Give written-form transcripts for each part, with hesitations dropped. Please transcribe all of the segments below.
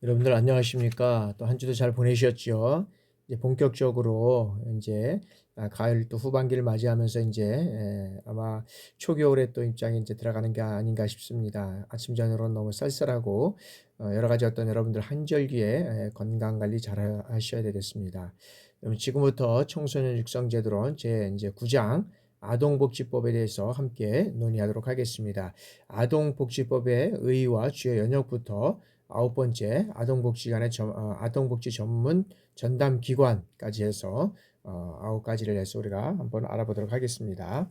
여러분들 안녕하십니까? 또 한 주도 잘 보내셨죠? 이제 본격적으로 이제 가을 또 후반기를 맞이하면서 이제 아마 초겨울에 또 입장에 이제 들어가는 게 아닌가 싶습니다. 아침 저녁으로는 너무 쌀쌀하고 여러 가지 어떤 여러분들 한절기에 건강 관리 잘 하셔야 되겠습니다. 그럼 지금부터 청소년 육성 제도론 제 이제 9장 아동복지법에 대해서 함께 논의하도록 하겠습니다. 아동복지법의 의의와 주요 연역부터 아홉 번째 아동복지 전문 전담 기관까지 해서 아홉 가지를 해서 우리가 한번 알아보도록 하겠습니다.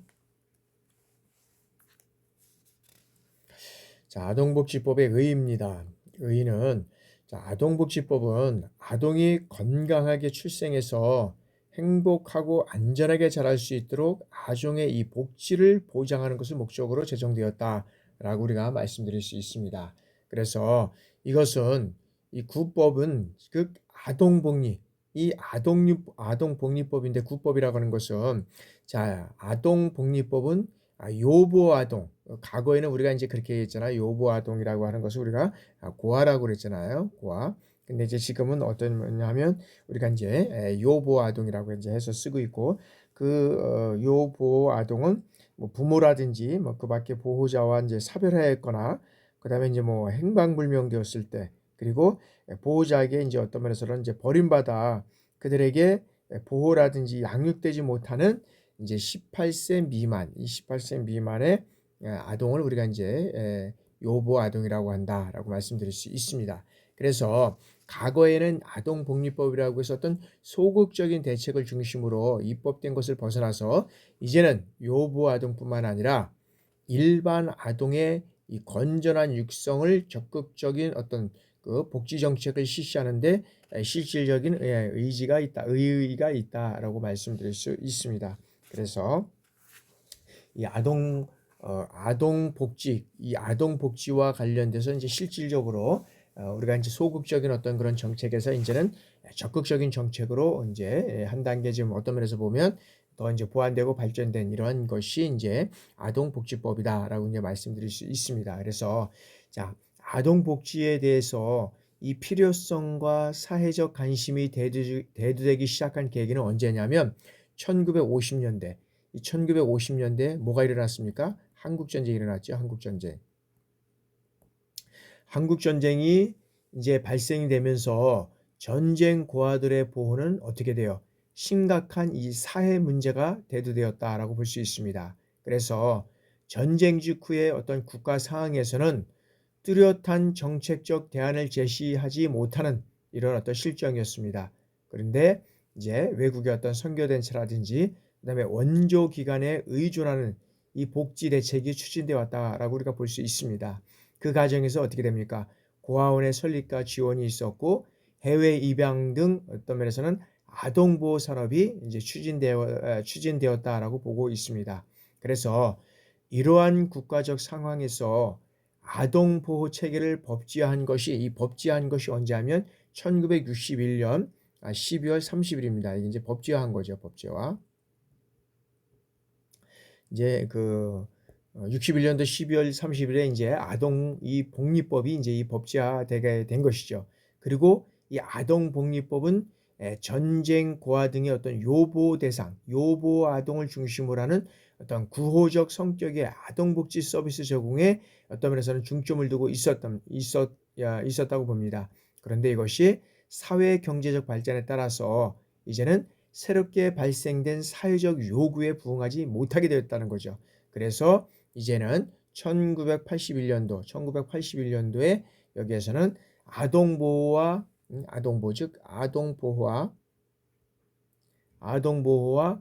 자, 아동복지법의 의의입니다. 의의는 아동복지법은 아동이 건강하게 출생해서 행복하고 안전하게 자랄 수 있도록 아동의 이 복지를 보장하는 것을 목적으로 제정되었다라고 우리가 말씀드릴 수 있습니다. 그래서 이것은 이 구법은 그 아동복리 이 아동복리법인데 구법이라고 하는 것은 아동복리법은 요보아동 과거에는 우리가 이제 그렇게 했잖아요. 요보아동이라고 하는 것을 우리가 고아라고 그랬잖아요. 고아. 근데 이제 지금은 어떤 뭐냐면 우리가 이제 요보아동이라고 이제 해서 쓰고 있고 요보아동은 뭐 부모라든지 뭐 그밖에 보호자와 이제 사별하였거나 그다음에 이제 뭐 행방불명되었을 때 그리고 보호자에게 이제 어떤 면에서는 이제 버림받아 그들에게 보호라든지 양육되지 못하는 이제 18세 미만, 이 18세 미만의 아동을 우리가 이제 요보 아동이라고 한다라고 말씀드릴 수 있습니다. 그래서 과거에는 아동복리법이라고 해서 어떤 소극적인 대책을 중심으로 입법된 것을 벗어나서 이제는 요보 아동뿐만 아니라 일반 아동의 이 건전한 육성을 적극적인 어떤 그 복지 정책을 실시하는데 실질적인 의의가 있다라고 말씀드릴 수 있습니다. 그래서 이 아동 복지와 관련돼서 이제 실질적으로 우리가 이제 소극적인 어떤 그런 정책에서 이제는 적극적인 정책으로 이제 한 단계 지금 어떤 면에서 보면 더 이제 보완되고 발전된 이런 것이 이제 아동복지법이다라고 이제 말씀드릴 수 있습니다. 그래서 아동 복지에 대해서 이 필요성과 사회적 관심이 대두되기 시작한 계기는 언제냐면 1950년대. 이 1950년대 뭐가 일어났습니까? 한국전쟁이 일어났죠. 한국전쟁. 한국전쟁이 이제 발생이 되면서 전쟁 고아들의 보호는 어떻게 돼요? 심각한 이 사회 문제가 대두되었다라고 볼 수 있습니다. 그래서 전쟁 직후의 어떤 국가 상황에서는 뚜렷한 정책적 대안을 제시하지 못하는 이런 어떤 실정이었습니다. 그런데 이제 외국의 어떤 선교단체라든지 그다음에 원조 기관에 의존하는 이 복지 대책이 추진되어 왔다라고 우리가 볼 수 있습니다. 그 과정에서 어떻게 됩니까? 고아원의 설립과 지원이 있었고 해외 입양 등 어떤 면에서는 아동보호 산업이 이제 추진되었다라고 보고 있습니다. 그래서 이러한 국가적 상황에서 아동보호 체계를 법제화한 것이 언제 하면 1961년 12월 30일입니다. 이게 이제 법제화한 거죠. 법제화. 이제 61년도 12월 30일에 이제 아동 이 복리법이 이제 이 법제화되게 된 것이죠. 그리고 이 아동 복리법은 전쟁 고아 등의 어떤 요보 대상, 요보 아동을 중심으로 하는 어떤 구호적 성격의 아동 복지 서비스 제공에 어떤 면에서는 중점을 두고 있었다고 봅니다. 그런데 이것이 사회 경제적 발전에 따라서 이제는 새롭게 발생된 사회적 요구에 부응하지 못하게 되었다는 거죠. 그래서 이제는 1981년도에 여기에서는 아동보호와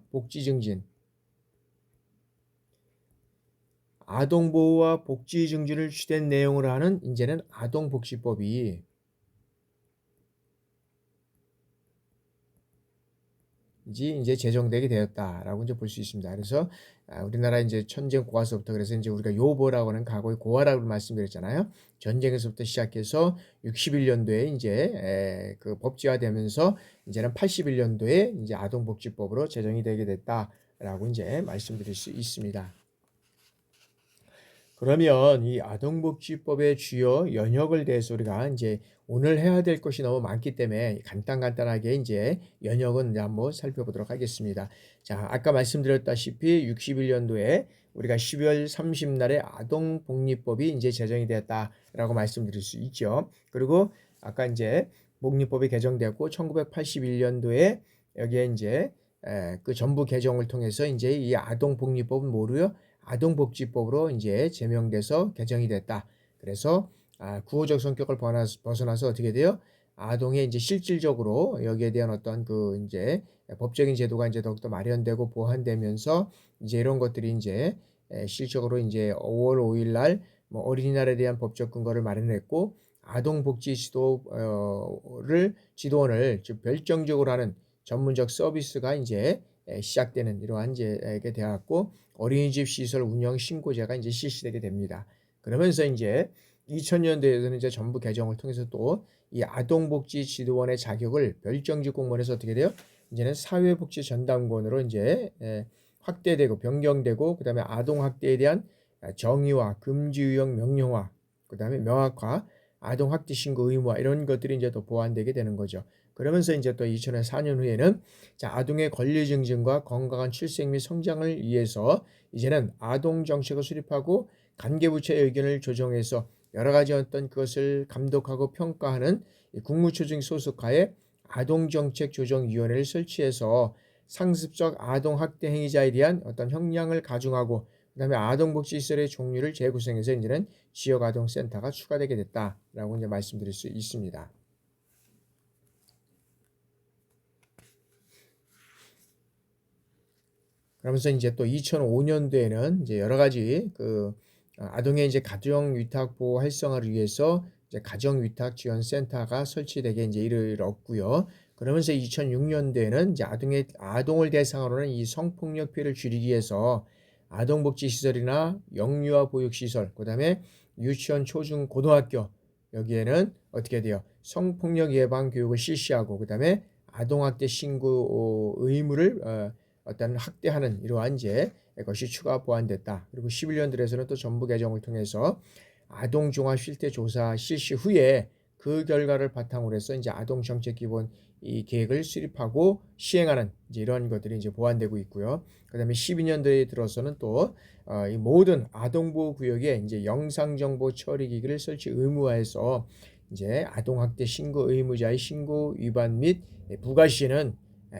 복지 증진, 아동보호와 복지 증진을 주된 내용으로 하는 이제는 아동복지법이 이제 제정되게 되었다라고 이제 볼 수 있습니다. 그래서 우리나라 이제 전쟁 고아서부터 그래서 이제 우리가 요보라고 하는 과거의 고아라고 말씀드렸잖아요. 전쟁에서부터 시작해서 61년도에 이제 그 법제화되면서 이제는 81년도에 이제 아동복지법으로 제정이 되게 됐다라고 이제 말씀드릴 수 있습니다. 그러면 이 아동복지법의 주요 연역을 대해서 우리가 이제 오늘 해야 될 것이 너무 많기 때문에 간단하게 이제 연역은 이제 한번 살펴보도록 하겠습니다. 자, 아까 말씀드렸다시피 61년도에 우리가 12월 30 날에 아동복리법이 이제 제정이 되었다라고 말씀드릴 수 있죠. 그리고 아까 이제 복리법이 개정되었고 1981년도에 여기에 이제 그 전부 개정을 통해서 이제 이 아동복리법은 뭐로요? 아동복지법으로 이제 제명돼서 개정이 됐다. 그래서 구호적 성격을 벗어나서 어떻게 돼요? 아동의 이제 실질적으로 여기에 대한 어떤 그 이제 법적인 제도가 이제 더욱더 마련되고 보완되면서 이제 이런 것들이 이제 실질적으로 이제 5월 5일 날 뭐 어린이날에 대한 법적 근거를 마련했고 아동복지 지도원을 즉 별정적으로 하는 전문적 서비스가 이제 시작되는 이러한 이제 게 되었고 어린이집 시설 운영 신고제가 이제 실시되게 됩니다. 그러면서 이제 2000년대에는 이제 전부 개정을 통해서 또 이 아동복지 지도원의 자격을 별정직 공무원에서 어떻게 돼요? 이제는 사회복지 전담권으로 이제 확대되고 변경되고 그다음에 아동 학대에 대한 정의와 금지 유형 명령화, 그다음에 명확화, 아동 학대 신고 의무화 이런 것들이 이제 또 보완되게 되는 거죠. 그러면서 이제 또 2004년 후에는 자, 아동의 권리 증진과 건강한 출생 및 성장을 위해서 이제는 아동 정책을 수립하고 관계부처의 의견을 조정해서 여러 가지 어떤 그것을 감독하고 평가하는 국무초정 소속하에 아동정책조정위원회를 설치해서 상습적 아동학대 행위자에 대한 어떤 형량을 가중하고 그다음에 아동복지시설의 종류를 재구성해서 이제는 지역아동센터가 추가되게 됐다라고 이제 말씀드릴 수 있습니다. 그러면서 이제 또 2005년도에는 이제 여러 가지 그 아동의 이제 가정 위탁 보호 활성화를 위해서 이제 가정 위탁 지원 센터가 설치되게 이제 이르렀고요. 그러면서 2006년도에는 이제 아동을 대상으로 하는 이 성폭력 피해를 줄이기 위해서 아동복지 시설이나 영유아 보육 시설, 그다음에 유치원, 초중, 고등학교 여기에는 어떻게 돼요? 성폭력 예방 교육을 실시하고 그다음에 아동학대 신고 의무를 어떤 학대하는 이러한 이제 것이 추가 보완됐다. 그리고 11년 들에서는 또 전부 개정을 통해서 아동 종합 실태 조사 실시 후에 그 결과를 바탕으로 해서 이제 아동 정책 기본 이 계획을 수립하고 시행하는 이제 이런 것들이 이제 보완되고 있고요. 그다음에 12년도에 들어서는 또 이 모든 아동보호 구역에 이제 영상 정보 처리 기기를 설치 의무화해서 이제 아동 학대 신고 의무자의 신고 위반 및 부가 시에는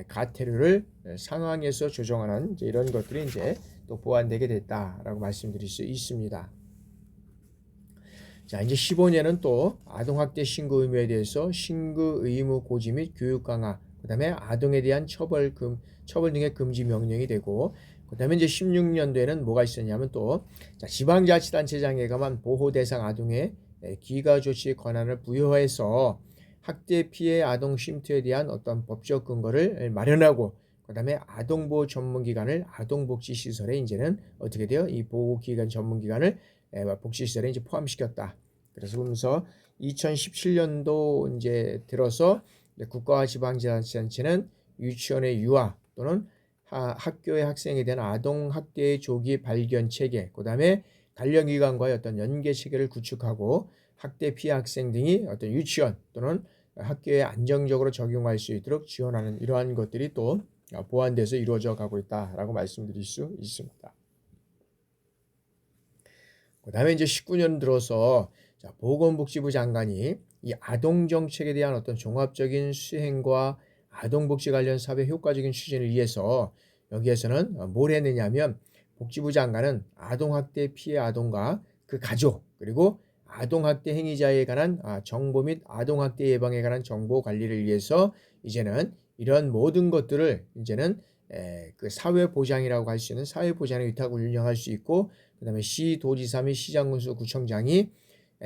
가태료를 상황에서 조정하는 이제 이런 것들이 이제 또 보완되게 됐다라고 말씀드릴 수 있습니다. 자, 이제 15년은 또 아동학대 신고 의무에 대해서 신고 의무 고지 및 교육 강화, 그다음에 아동에 대한 처벌 등의 금지 명령이 되고, 그다음에 이제 16년도에는 뭐가 있었냐면 또 지방자치단체장에 관한 보호 대상 아동의 기가 조치 권한을 부여해서 학대 피해 아동 쉼터에 대한 어떤 법적 근거를 마련하고 그다음에 아동보호 전문기관을 아동복지시설에 이제는 어떻게 돼요? 이 보호기관 전문기관을 복지시설에 이제 포함시켰다. 그래서 보면서 2017년도 이제 들어서 국가와 지방자치단체는 유치원의 유아 또는 학교의 학생에 대한 아동 학대의 조기 발견 체계, 그다음에 관련 기관과의 어떤 연계 체계를 구축하고 학대 피해 학생 등이 어떤 유치원 또는 학교에 안정적으로 적용할 수 있도록 지원하는 이러한 것들이 또 보완돼서 이루어져 가고 있다라고 말씀드릴 수 있습니다. 그다음에 이제 19년 들어서 보건복지부 장관이 이 아동정책에 대한 어떤 종합적인 수행과 아동복지 관련 사회 효과적인 추진을 위해서 여기에서는 뭘 했느냐면 복지부 장관은 아동학대 피해 아동과 그 가족 그리고 아동학대 행위자에 관한 정보 및 아동학대 예방에 관한 정보 관리를 위해서 이제는 이런 모든 것들을 이제는 그 사회보장이라고 할 수 있는 사회보장의 위탁을 운영할 수 있고 그다음에 시도지사 및 시장군수 구청장이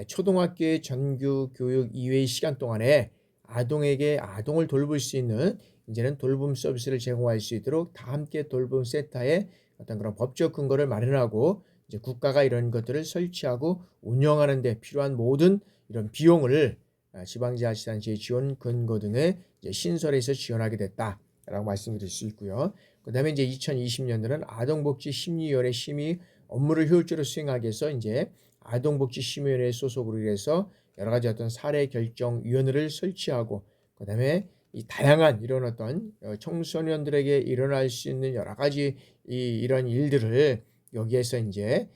초등학교의 전교 교육 이외의 시간 동안에 아동을 돌볼 수 있는 이제는 돌봄 서비스를 제공할 수 있도록 다 함께 돌봄 센터의 어떤 그런 법적 근거를 마련하고 이제 국가가 이런 것들을 설치하고 운영하는 데 필요한 모든 이런 비용을 지방자치단체의 지원 근거 등의 신설에서 지원하게 됐다라고 말씀드릴 수 있고요. 그다음에 이제 2020년도는 아동복지 심의위원회 심의 업무를 효율적으로 수행하기 위해서 이제 아동복지심의위원회 소속으로 해서 여러 가지 어떤 사례 결정위원회를 설치하고, 그다음에 이 다양한 이런 어떤 청소년들에게 일어날 수 있는 여러 가지 이런 일들을 여기에서 이제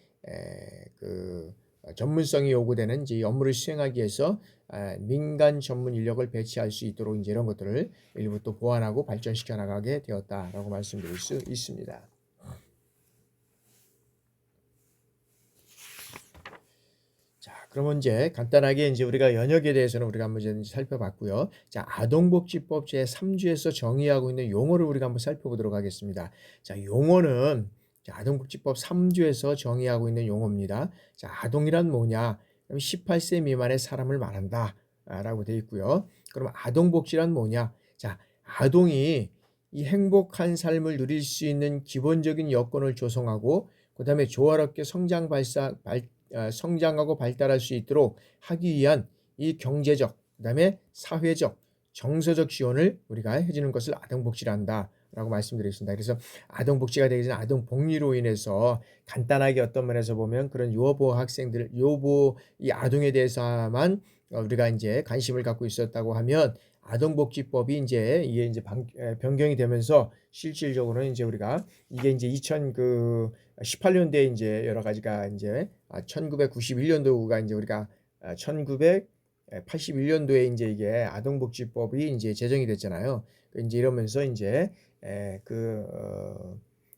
그 전문성이 요구되는 이제 업무를 수행하기 위해서 민간 전문 인력을 배치할 수 있도록 이제 이런 것들을 일부 또 보완하고 발전시켜 나가게 되었다라고 말씀드릴 수 있습니다. 자, 그러면 이제 간단하게 이제 우리가 연역에 대해서는 우리가 한번 이제 살펴봤고요. 자, 아동복지법 제3조에서 정의하고 있는 용어를 우리가 한번 살펴보도록 하겠습니다. 자, 용어는 아동복지법 3조에서 정의하고 있는 용어입니다. 자, 아동이란 뭐냐? 그럼 18세 미만의 사람을 말한다 라고 되어 있고요. 그럼 아동복지란 뭐냐? 자, 아동이 이 행복한 삶을 누릴 수 있는 기본적인 여건을 조성하고, 그 다음에 조화롭게 성장하고 발달할 수 있도록 하기 위한 이 경제적, 그 다음에 사회적, 정서적 지원을 우리가 해주는 것을 아동복지라 한다 라고 말씀드리겠습니다. 그래서 아동복지가 되기 전 아동복리로 인해서 간단하게 어떤 면에서 보면 그런 유아보호 학생들, 이 아동에 대해서만 우리가 이제 관심을 갖고 있었다고 하면, 아동복지법이 이게 변경이 되면서 실질적으로는 이제 우리가 이게 이제 2018년도에 이제 여러 가지가 이제 1991년도가 이제 우리가 1981년도에 이제 이게 아동복지법이 이제 제정이 됐잖아요. 이제 이러면서 이제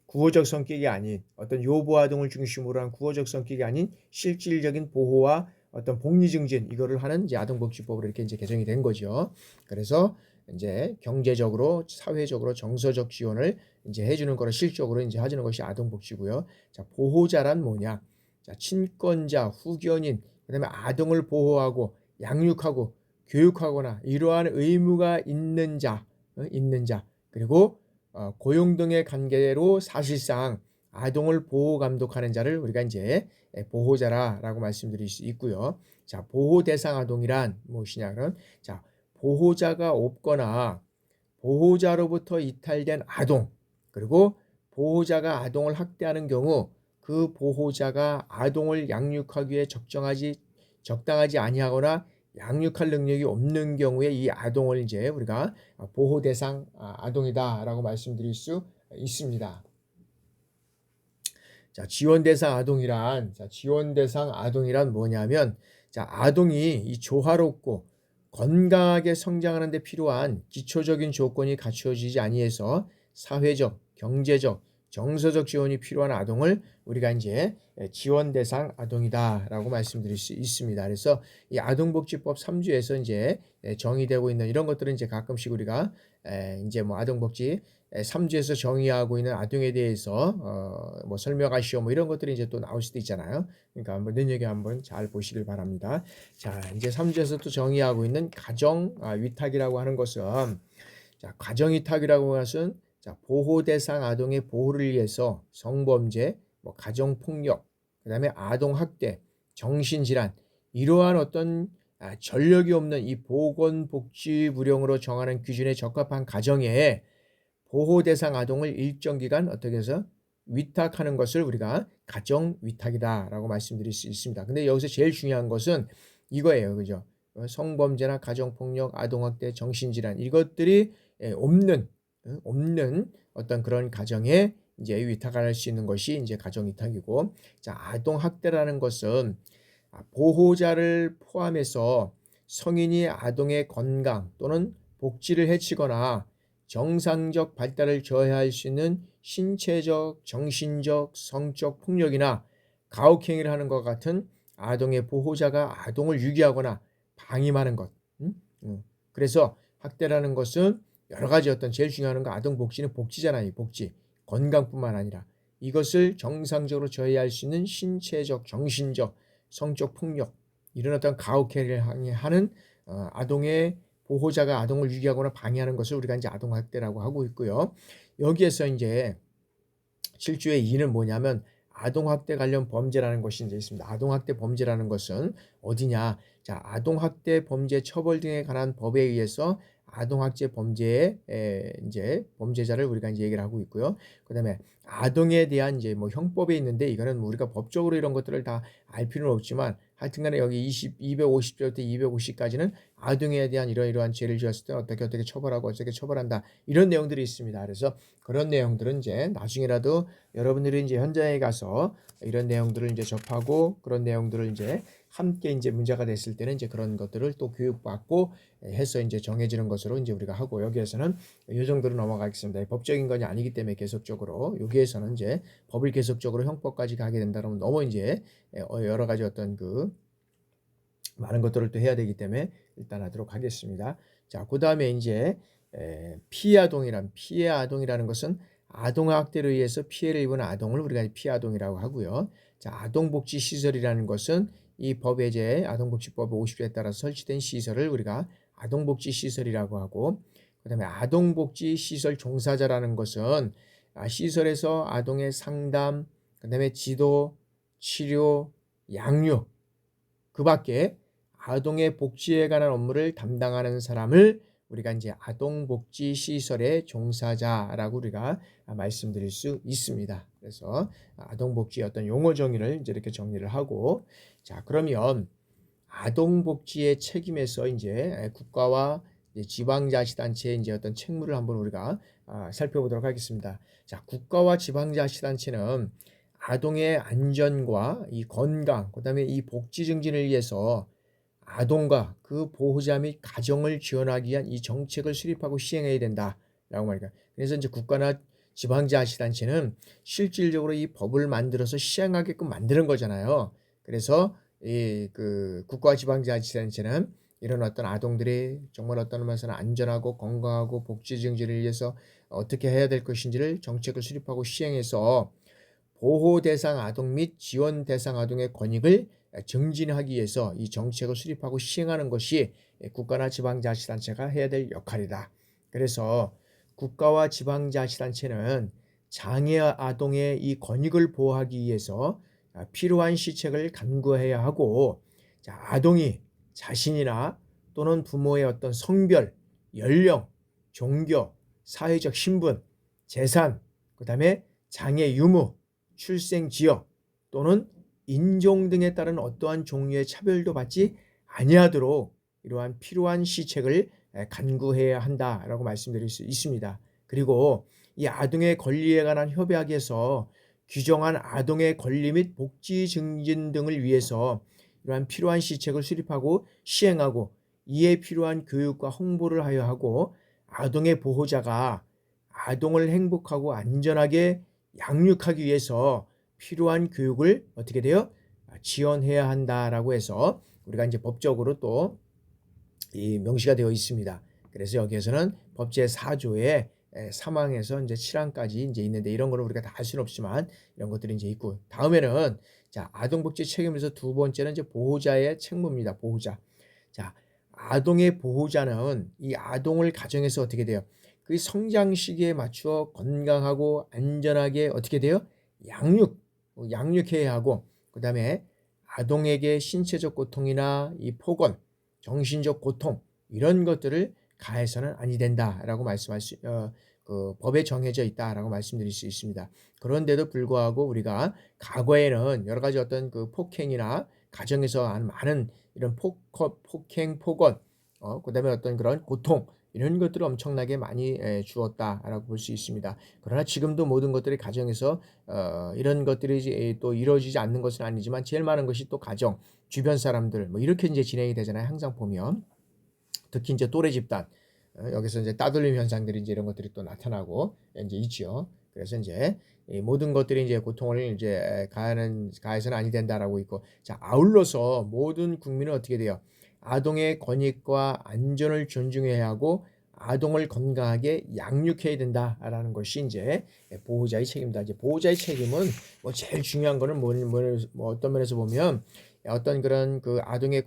구호적 성격이 아닌 어떤 요보 아동을 중심으로 한 구호적 성격이 아닌 실질적인 보호와 어떤 복리 증진, 이거를 하는 이제 아동복지법으로 이렇게 이제 개정이 된 거죠. 그래서 이제 경제적으로, 사회적으로, 정서적 지원을 이제 해주는 거를 실적으로 이제 해주는 것이 아동복지고요. 자, 보호자란 뭐냐? 자, 친권자, 후견인, 그다음에 아동을 보호하고 양육하고 교육하거나 이러한 의무가 있는 자, 그리고 고용 등의 관계로 사실상 아동을 보호 감독하는 자를 우리가 이제 보호자라고 말씀드릴 수 있고요. 자, 보호 대상 아동이란 무엇이냐? 그럼 자, 보호자가 없거나 보호자로부터 이탈된 아동, 그리고 보호자가 아동을 학대하는 경우 그 보호자가 아동을 양육하기 위해 적당하지 아니하거나 양육할 능력이 없는 경우에 이 아동을 이제 우리가 보호 대상 아동이다라고 말씀드릴 수 있습니다. 자, 지원 대상 아동이란 뭐냐면, 자, 아동이 이 조화롭고 건강하게 성장하는 데 필요한 기초적인 조건이 갖추어지지 아니해서 사회적, 경제적, 정서적 지원이 필요한 아동을 우리가 이제 지원 대상 아동이다라고 말씀드릴 수 있습니다. 그래서 이 아동복지법 3조에서 이제 정의되고 있는 이런 것들은 이제 가끔씩 우리가 이제 뭐 아동복지 3조에서 정의하고 있는 아동에 대해서 뭐 설명하시오 뭐 이런 것들이 이제 또 나올 수도 있잖아요. 그러니까 한번 눈여겨 한번 잘 보시길 바랍니다. 자, 이제 3조에서 또 정의하고 있는 가정 위탁이라고 하는 것은, 자, 가정 위탁이라고 하는 것은 자, 보호 대상 아동의 보호를 위해서 성범죄, 뭐 가정 폭력, 그다음에 아동 학대, 정신질환, 이러한 어떤 전력이 없는 이 보건복지부령으로 정하는 기준에 적합한 가정에 보호 대상 아동을 일정 기간 어떻게 해서 위탁하는 것을 우리가 가정 위탁이다라고 말씀드릴 수 있습니다. 근데 여기서 제일 중요한 것은 이거예요. 그죠? 성범죄나 가정폭력, 아동학대, 정신질환, 이것들이 없는 어떤 그런 가정에 이제 위탁할 수 있는 것이 이제 가정 위탁이고, 자, 아동학대라는 것은 보호자를 포함해서 성인이 아동의 건강 또는 복지를 해치거나 정상적 발달을 저해할 수 있는 신체적, 정신적, 성적 폭력이나 가혹행위를 하는 것 같은 아동의 보호자가 아동을 유기하거나 방임하는 것. 그래서 학대라는 것은 여러 가지 어떤 제일 중요한 거, 아동 복지는 복지잖아요. 복지. 건강뿐만 아니라 이것을 정상적으로 저해할 수 있는 신체적, 정신적, 성적 폭력, 이런 어떤 가혹행위를 하는 아동의 보호자가 아동을 유기하거나 방해하는 것을 우리가 이제 아동학대라고 하고 있고요. 여기에서 이제 7조의 2는 뭐냐면, 아동학대 관련 범죄라는 것이 이제 있습니다. 아동학대 범죄라는 것은 어디냐? 자, 아동학대 범죄 처벌 등에 관한 법에 의해서 아동학대 범죄의 이제 범죄자를 우리가 이제 얘기를 하고 있고요. 그다음에 아동에 대한 이제 뭐 형법이 있는데 이거는 뭐 우리가 법적으로 이런 것들을 다 알 필요는 없지만 하여튼간에 여기 250절부터 250까지는 아동에 대한 이러이러한 죄를 지었을 때 어떻게 처벌하고 어떻게 처벌한다 이런 내용들이 있습니다. 그래서 그런 내용들은 이제 나중에라도 여러분들이 이제 현장에 가서 이런 내용들을 이제 접하고 그런 내용들을 이제 함께 이제 문제가 됐을 때는 이제 그런 것들을 또 교육받고 해서 이제 정해지는 것으로 이제 우리가 하고 여기에서는 이 정도로 넘어가겠습니다. 법적인 것이 아니기 때문에 계속적으로 여기에서는 이제 법을 계속적으로 형법까지 가게 된다면 너무 이제 여러 가지 어떤 그 많은 것들을 또 해야 되기 때문에 일단 하도록 하겠습니다. 자, 그 다음에 이제 피해 아동이라는 것은 아동학대로 의해서 피해를 입은 아동을 우리가 피해 아동이라고 하고요. 자, 아동복지시설이라는 것은 이 법의 제 아동복지법 50조에 따라서 설치된 시설을 우리가 아동복지시설이라고 하고 그다음에 아동복지시설 종사자라는 것은 시설에서 아동의 상담, 그다음에 지도, 치료, 양육 그 밖에 아동의 복지에 관한 업무를 담당하는 사람을 우리가 이제 아동복지시설의 종사자라고 우리가 말씀드릴 수 있습니다. 그래서 아동복지의 어떤 용어 정의를 이제 이렇게 정리를 하고 자, 그러면 아동복지의 책임에서 이제 국가와 지방자치단체의 이제 어떤 책무를 한번 우리가 살펴보도록 하겠습니다. 자, 국가와 지방자치단체는 아동의 안전과 이 건강, 그다음에 이 복지 증진을 위해서 아동과 그 보호자 및 가정을 지원하기 위한 이 정책을 수립하고 시행해야 된다라고 말이야. 그래서 이제 국가나 지방자치단체는 실질적으로 이 법을 만들어서 시행하게끔 만드는 거잖아요. 그래서 이 그 국가 지방자치단체는 이런 어떤 아동들이 정말 어떤 면에서는 안전하고 건강하고 복지 증진을 위해서 어떻게 해야 될 것인지를 정책을 수립하고 시행해서 보호 대상 아동 및 지원 대상 아동의 권익을 증진하기 위해서 이 정책을 수립하고 시행하는 것이 국가나 지방자치단체가 해야 될 역할이다. 그래서 국가와 지방자치단체는 장애 아동의 이 권익을 보호하기 위해서 필요한 시책을 간구해야 하고 아동이 자신이나 또는 부모의 어떤 성별, 연령, 종교, 사회적 신분, 재산, 그 다음에 장애 유무, 출생 지역 또는 인종 등에 따른 어떠한 종류의 차별도 받지 아니하도록 이러한 필요한 시책을 간구해야 한다라고 말씀드릴 수 있습니다. 그리고 이 아동의 권리에 관한 협약에서 규정한 아동의 권리 및 복지 증진 등을 위해서 이러한 필요한 시책을 수립하고 시행하고 이에 필요한 교육과 홍보를 하여 하고 아동의 보호자가 아동을 행복하고 안전하게 양육하기 위해서 필요한 교육을 어떻게 돼요? 지원해야 한다라고 해서 우리가 이제 법적으로 또 이 명시가 되어 있습니다. 그래서 여기에서는 법 제4조에 3항에서 이제 7항까지 이제 있는데 이런 거는 우리가 다 할 수는 없지만 이런 것들이 이제 있고 다음에는 자, 아동복지 책임에서 두 번째는 이제 보호자의 책무입니다. 보호자. 자, 아동의 보호자는 이 아동을 가정에서 어떻게 돼요? 그 성장 시기에 맞추어 건강하고 안전하게 어떻게 돼요? 양육해야 하고 그다음에 아동에게 신체적 고통이나 이 폭언, 정신적 고통 이런 것들을 가해서는 아니 된다라고 말씀할 수 그 법에 정해져 있다라고 말씀드릴 수 있습니다. 그런데도 불구하고 우리가 과거에는 여러 가지 어떤 그 폭행이나 가정에서 많은 이런 폭행, 폭언, 그다음에 어떤 그런 고통 이런 것들을 엄청나게 많이 주었다라고 볼 수 있습니다. 그러나 지금도 모든 것들이 가정에서 이런 것들이 또 이루어지지 않는 것은 아니지만 제일 많은 것이 또 가정, 주변 사람들 뭐 이렇게 이제 진행이 되잖아요. 항상 보면 특히 이제 또래 집단 여기서 이제 따돌림 현상들이 이제 이런 것들이 또 나타나고 이제 있죠. 그래서 이제 이 모든 것들이 이제 고통을 이제 가해서는 아니 된다라고 있고 자 아울러서 모든 국민은 어떻게 돼요? 아동의 권익과 안전을 존중해야 하고 아동을 건강하게 양육해야 된다라는 것이 이제 보호자의 책임이다. 이제 보호자의 책임은 뭐 제일 중요한 거는 뭐 어떤 면에서 보면 어떤 그런 그 아동의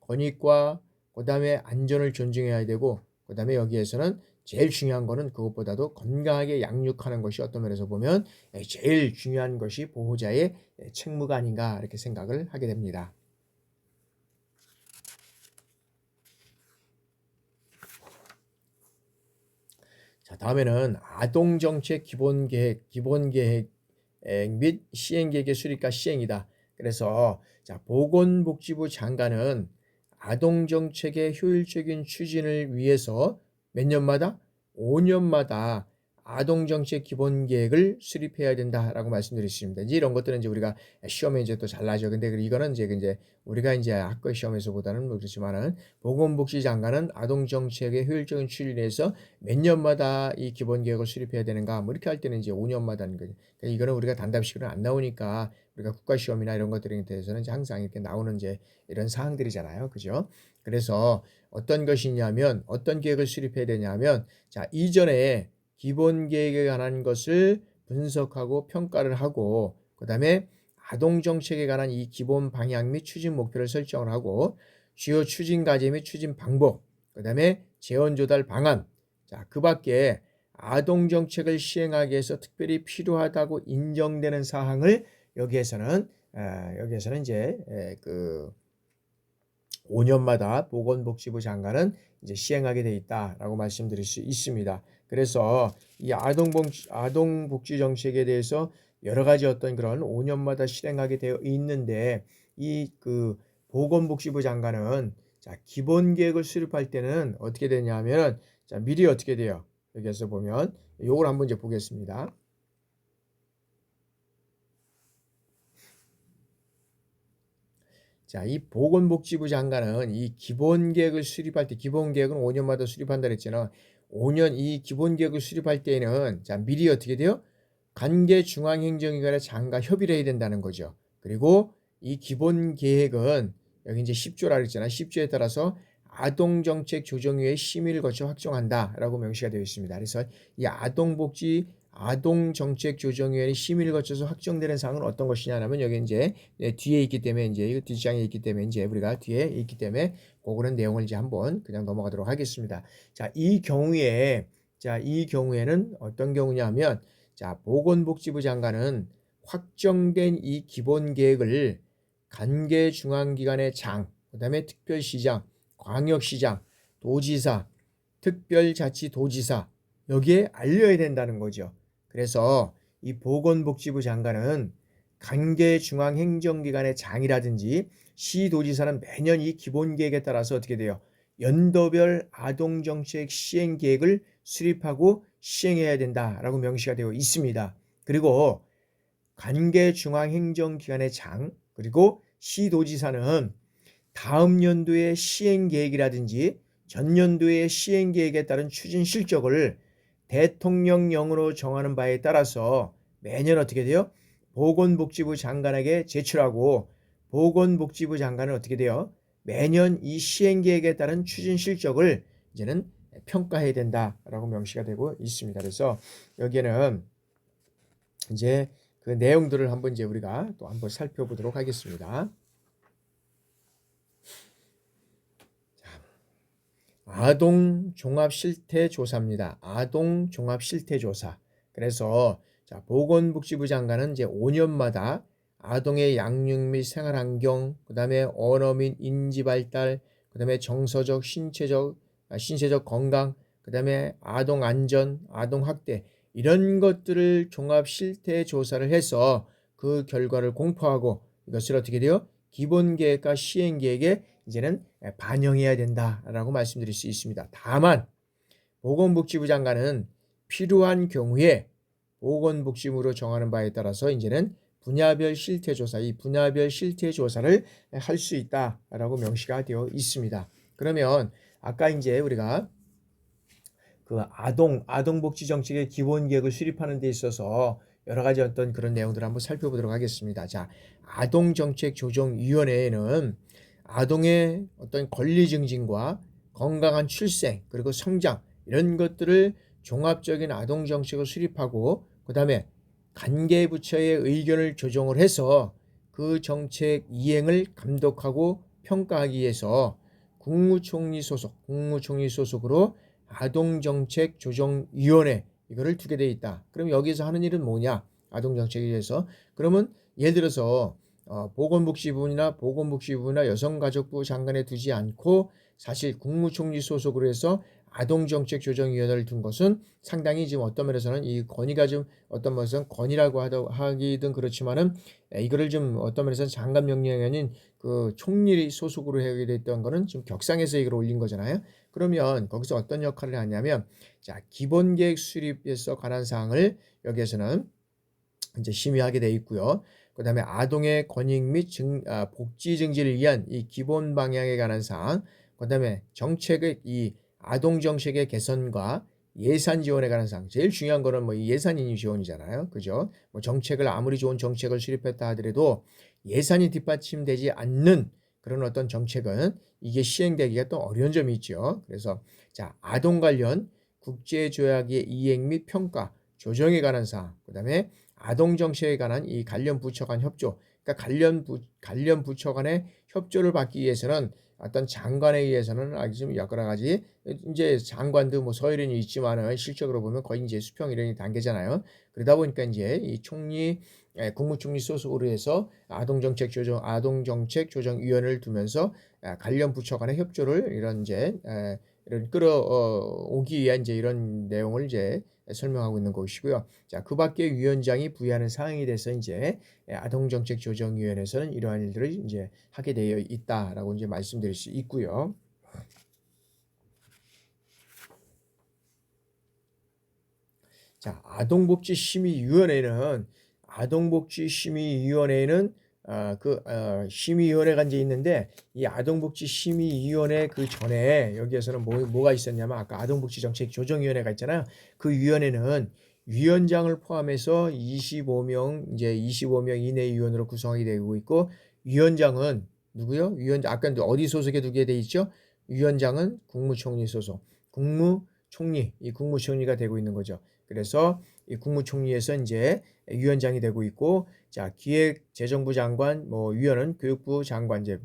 권익과 그다음에 안전을 존중해야 되고 그다음에 여기에서는 제일 중요한 거는 그것보다도 건강하게 양육하는 것이 어떤 면에서 보면 제일 중요한 것이 보호자의 책무가 아닌가 이렇게 생각을 하게 됩니다. 자, 다음에는 아동정책 기본계획 및 시행계획의 수립과 시행이다. 그래서 자, 보건복지부 장관은 아동정책의 효율적인 추진을 위해서 몇 년마다? 5년마다 아동정책 기본계획을 수립해야 된다라고 말씀드렸습니다. 이제 이런 것들은 이제 우리가 시험에 이제 또 잘 나죠. 근데 이거는 이제 우리가 이제 학교 시험에서보다는 그렇지만은 보건복지 장관은 아동정책의 효율적인 추진을 위해서 몇 년마다 이 기본계획을 수립해야 되는가? 뭐 이렇게 할 때는 이제 5년마다 하는 거죠. 그러니까 이거는 우리가 단답식으로 안 나오니까 우리가 국가시험이나 이런 것들에 대해서는 이제 항상 이렇게 나오는 이제 이런 사항들이잖아요. 그죠? 그래서 어떤 것이냐면 어떤 계획을 수립해야 되냐면 자, 이전에 기본 계획에 관한 것을 분석하고 평가를 하고 그다음에 아동 정책에 관한 이 기본 방향 및 추진 목표를 설정을 하고 주요 추진 과제 및 추진 방법 그다음에 재원 조달 방안 자, 그 밖에 아동 정책을 시행하기 위해서 특별히 필요하다고 인정되는 사항을 여기에서는 이제 그 5년마다 보건복지부 장관은 이제 시행하게 돼 있다라고 말씀드릴 수 있습니다. 그래서 이 아동복지 정책에 대해서 여러 가지 어떤 그런 5년마다 실행하게 되어 있는데 이 그 보건복지부 장관은 자, 기본 계획을 수립할 때는 어떻게 되냐면 자, 미리 어떻게 돼요? 여기에서 보면 요걸 한번 이제 보겠습니다. 자, 이 보건복지부 장관은 이 기본계획을 수립할 때 기본계획은 5년마다 수립한다 그랬잖아. 5년 이 기본계획을 수립할 때에는 자, 미리 어떻게 돼요? 관계 중앙행정기관의 장과 협의를 해야 된다는 거죠. 그리고 이 기본계획은 여기 이제 10조라 그랬잖아. 10조에 따라서 아동정책 조정위의 심의를 거쳐 확정한다라고 명시가 되어 있습니다. 그래서 이 아동정책조정위원회 심의를 거쳐서 확정되는 사항은 어떤 것이냐면 여기 이제 뒤에 있기 때문에 이제 이거 뒷장에 있기 때문에 이제 우리가 뒤에 있기 때문에 그거는 내용을 이제 한번 그냥 넘어가도록 하겠습니다. 자, 이 경우에는 어떤 경우냐면 자, 보건복지부 장관은 확정된 이 기본 계획을 관계 중앙기관의 장, 그다음에 특별시장, 광역시장, 도지사, 특별자치도지사 여기에 알려야 된다는 거죠. 그래서 이 보건복지부 장관은 관계 중앙행정기관의 장이라든지 시도지사는 매년 이 기본계획에 따라서 어떻게 돼요? 연도별 아동정책 시행계획을 수립하고 시행해야 된다라고 명시가 되어 있습니다. 그리고 관계 중앙행정기관의 장 그리고 시도지사는 다음 연도의 시행계획이라든지 전년도의 시행계획에 따른 추진 실적을 대통령령으로 정하는 바에 따라서 매년 어떻게 돼요? 보건복지부 장관에게 제출하고 보건복지부 장관은 어떻게 돼요? 매년 이 시행계획에 따른 추진 실적을 이제는 평가해야 된다라고 명시가 되고 있습니다. 그래서 여기에는 이제 그 내용들을 한번 이제 우리가 또 한번 살펴보도록 하겠습니다. 아동 종합 실태 조사입니다. 아동 종합 실태 조사. 그래서 자, 보건복지부 장관은 이제 5년마다 아동의 양육 및 생활 환경, 그다음에 언어 및 인지 발달, 그다음에 정서적, 신체적 건강, 그다음에 아동 안전, 아동 학대 이런 것들을 종합 실태 조사를 해서 그 결과를 공포하고 이것을 어떻게 돼요? 기본 계획과 시행 계획에 이제는 반영해야 된다라고 말씀드릴 수 있습니다. 다만 보건복지부 장관은 필요한 경우에 보건복지부로 정하는 바에 따라서 이제는 분야별 실태조사, 이 분야별 실태조사를 할 수 있다라고 명시가 되어 있습니다. 그러면 아까 이제 우리가 그 아동복지 정책의 기본 계획을 수립하는 데 있어서 여러 가지 어떤 그런 내용들을 한번 살펴보도록 하겠습니다. 자, 아동정책조정위원회에는 아동의 어떤 권리 증진과 건강한 출생 그리고 성장 이런 것들을 종합적인 아동 정책을 수립하고 그다음에 관계 부처의 의견을 조정을 해서 그 정책 이행을 감독하고 평가하기 위해서 국무총리 소속으로 아동정책조정위원회 이거를 두게 돼 있다. 그럼 여기서 하는 일은 뭐냐? 아동정책에 대해서. 그러면 예를 들어서 보건복지부나 여성가족부 장관에 두지 않고 사실 국무총리 소속으로 해서 아동정책조정위원회를 둔 것은 상당히 지금 어떤 면에서는 이 건의가 좀 어떤 면에서는 건의라고 하기든 그렇지만은 이거를 좀 어떤 면에서는 장관 명령이 아닌 그 총리 소속으로 하게 됐던 거는 좀 격상해서 이걸 올린 거잖아요. 그러면 거기서 어떤 역할을 하냐면 자, 기본계획 수립에서 관한 사항을 여기에서는 이제 심의하게 돼 있고요. 그다음에 아동의 권익 및 복지 증진을 위한 이 기본 방향에 관한 사항, 그다음에 정책의 이 아동 정책의 개선과 예산 지원에 관한 사항. 제일 중요한 거는 뭐 이 예산이 지원이잖아요. 그죠? 뭐 정책을 아무리 좋은 정책을 수립했다 하더라도 예산이 뒷받침되지 않는 그런 어떤 정책은 이게 시행되기가 또 어려운 점이 있죠. 그래서 자, 아동 관련 국제 조약의 이행 및 평가, 조정에 관한 사항, 그다음에 아동 정책에 관한 이 관련 부처 간 협조, 그러니까 관련 부처 간의 협조를 받기 위해서는 어떤 장관에 의해서는 아주 좀 여러 가지 이제 장관도 뭐 서열이 있지만은 실적으로 보면 거의 이제 수평 이런 단계잖아요. 그러다 보니까 이제 이 총리 국무총리 소속으로 해서 아동정책조정위원회를 두면서 관련 부처 간의 협조를 이런 이제 이런 끌어오기 위한 이제 이런 내용을 이제 설명하고 있는 것이고요. 자, 그 밖에 위원장이 부여하는 사항에 대해서 이제 아동정책조정위원회에서는 이러한 일들을 이제 하게 되어 있다라고 이제 말씀드릴 수 있고요. 자, 아동복지심의위원회는 심의위원회가 이제 있는데 이 아동복지심의위원회 그 전에 여기에서는 뭐가 있었냐면 아까 아동복지정책조정위원회가 있잖아요. 그 위원회는 위원장을 포함해서 25명 이내의 위원으로 구성하게 되고 있고 위원장은 누구요? 위원장 아까 어디 소속에 두게 돼 있죠? 위원장은 국무총리 소속. 이 국무총리가 되고 있는 거죠. 그래서 이 국무총리에서 이제 위원장이 되고 있고, 자, 기획재정부 장관, 뭐 위원은 교육부 장관, 이제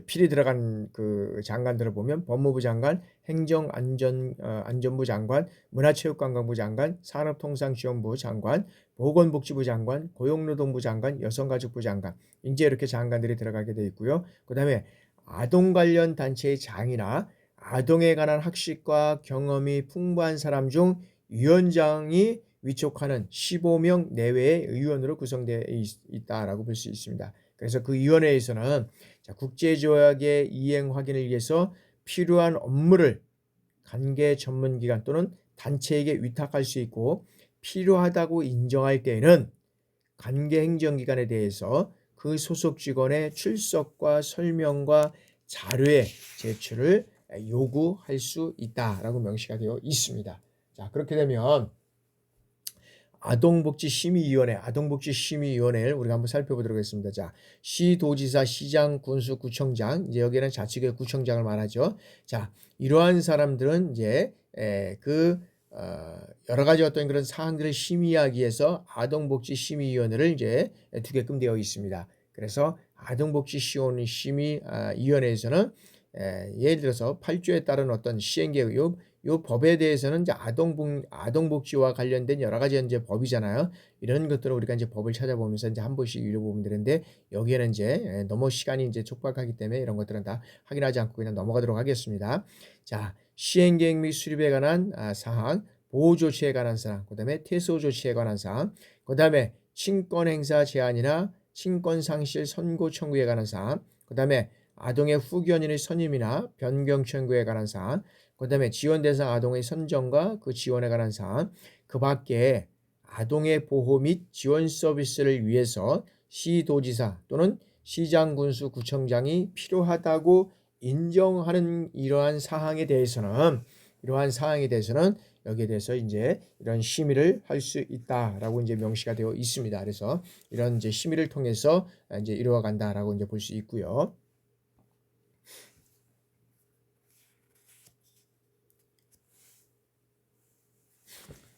필이 들어간 그 장관들을 보면 법무부 장관, 안전부 장관, 문화체육관광부 장관, 산업통상지원부 장관, 보건복지부 장관, 고용노동부 장관, 여성가족부 장관, 이제 이렇게 장관들이 들어가게 돼 있고요. 그다음에 아동 관련 단체의 장이나 아동에 관한 학식과 경험이 풍부한 사람 중 위원장이 위촉하는 15명 내외의 의원으로 구성되어 있다라고 볼 수 있습니다. 그래서 그 위원회에서는 국제조약의 이행 확인을 위해서 필요한 업무를 관계 전문기관 또는 단체에게 위탁할 수 있고 필요하다고 인정할 때에는 관계 행정기관에 대해서 그 소속 직원의 출석과 설명과 자료의 제출을 요구할 수 있다라고 명시가 되어 있습니다. 자, 그렇게 되면 아동복지심의위원회를 우리가 한번 살펴보도록 하겠습니다. 자, 시도지사, 시장, 군수, 구청장, 이제 여기는 자치구의 구청장을 말하죠. 자, 이러한 사람들은 이제 여러 가지 어떤 그런 사항들을 심의하기 위해서 아동복지심의위원회를 이제 두게끔 되어 있습니다. 그래서 아동복지심의위원회에서는 예를 들어서 8조에 따른 어떤 시행계획, 요 법에 대해서는 이제 아동복지와 관련된 여러 가지 이제 법이잖아요. 이런 것들을 우리가 이제 법을 찾아보면서 이제 한 번씩 읽어보면 되는데 여기에는 이제 너무 시간이 이제 촉박하기 때문에 이런 것들은 다 확인하지 않고 그냥 넘어가도록 하겠습니다. 자, 시행계획 및 수립에 관한 사항, 보호조치에 관한 사항, 그 다음에 퇴소조치에 관한 사항, 그 다음에 친권행사 제한이나 친권상실 선고 청구에 관한 사항, 그 다음에 아동의 후견인의 선임이나 변경 청구에 관한 사항, 그 다음에 지원 대상 아동의 선정과 그 지원에 관한 사항, 그 밖에 아동의 보호 및 지원 서비스를 위해서 시도지사 또는 시장, 군수, 구청장이 필요하다고 인정하는 이러한 사항에 대해서는 여기에 대해서 이제 이런 심의를 할 수 있다라고 이제 명시가 되어 있습니다. 그래서 이런 이제 심의를 통해서 이제 이루어 간다라고 이제 볼 수 있고요.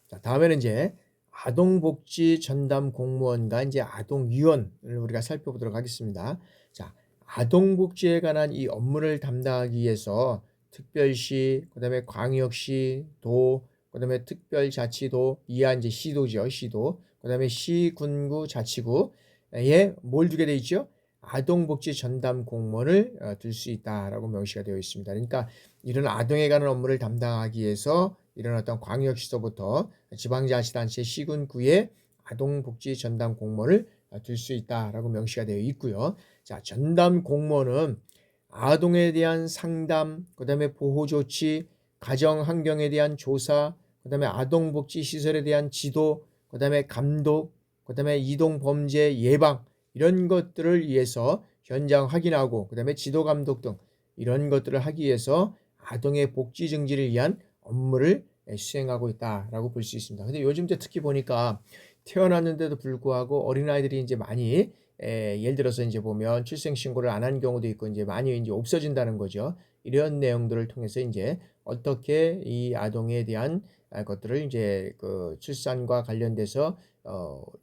자, 다음에는 이제 아동복지 전담 공무원과 이제 아동위원을 우리가 살펴보도록 하겠습니다. 자, 아동복지에 관한 이 업무를 담당하기 위해서 특별시, 그다음에 광역시, 도, 그다음에 특별자치도, 이하 이제 시도죠, 시도. 그다음에 시, 군구, 자치구에 뭘 두게 돼 있죠? 아동복지 전담 공무원을 둘 수 있다라고 명시가 되어 있습니다. 그러니까 이런 아동에 관한 업무를 담당하기 위해서 이런 어떤 광역시도부터 지방자치단체 시군구에 아동복지 전담 공무원을 둘 수 있다라고 명시가 되어 있고요. 자, 전담 공무원은 아동에 대한 상담, 그다음에 보호 조치, 가정 환경에 대한 조사, 그다음에 아동복지 시설에 대한 지도, 그다음에 감독, 그다음에 이동 범죄 예방 이런 것들을 위해서 현장 확인하고 그다음에 지도 감독 등 이런 것들을 하기 위해서 아동의 복지 증진을 위한 업무를 수행하고 있다라고 볼 수 있습니다. 근데 요즘 특히 보니까 태어났는데도 불구하고 어린아이들이 이제 많이 예를 들어서 이제 보면 출생 신고를 안 한 경우도 있고 이제 많이 이제 없어진다는 거죠. 이런 내용들을 통해서 이제 어떻게 이 아동에 대한 것들을 이제 그 출산과 관련돼서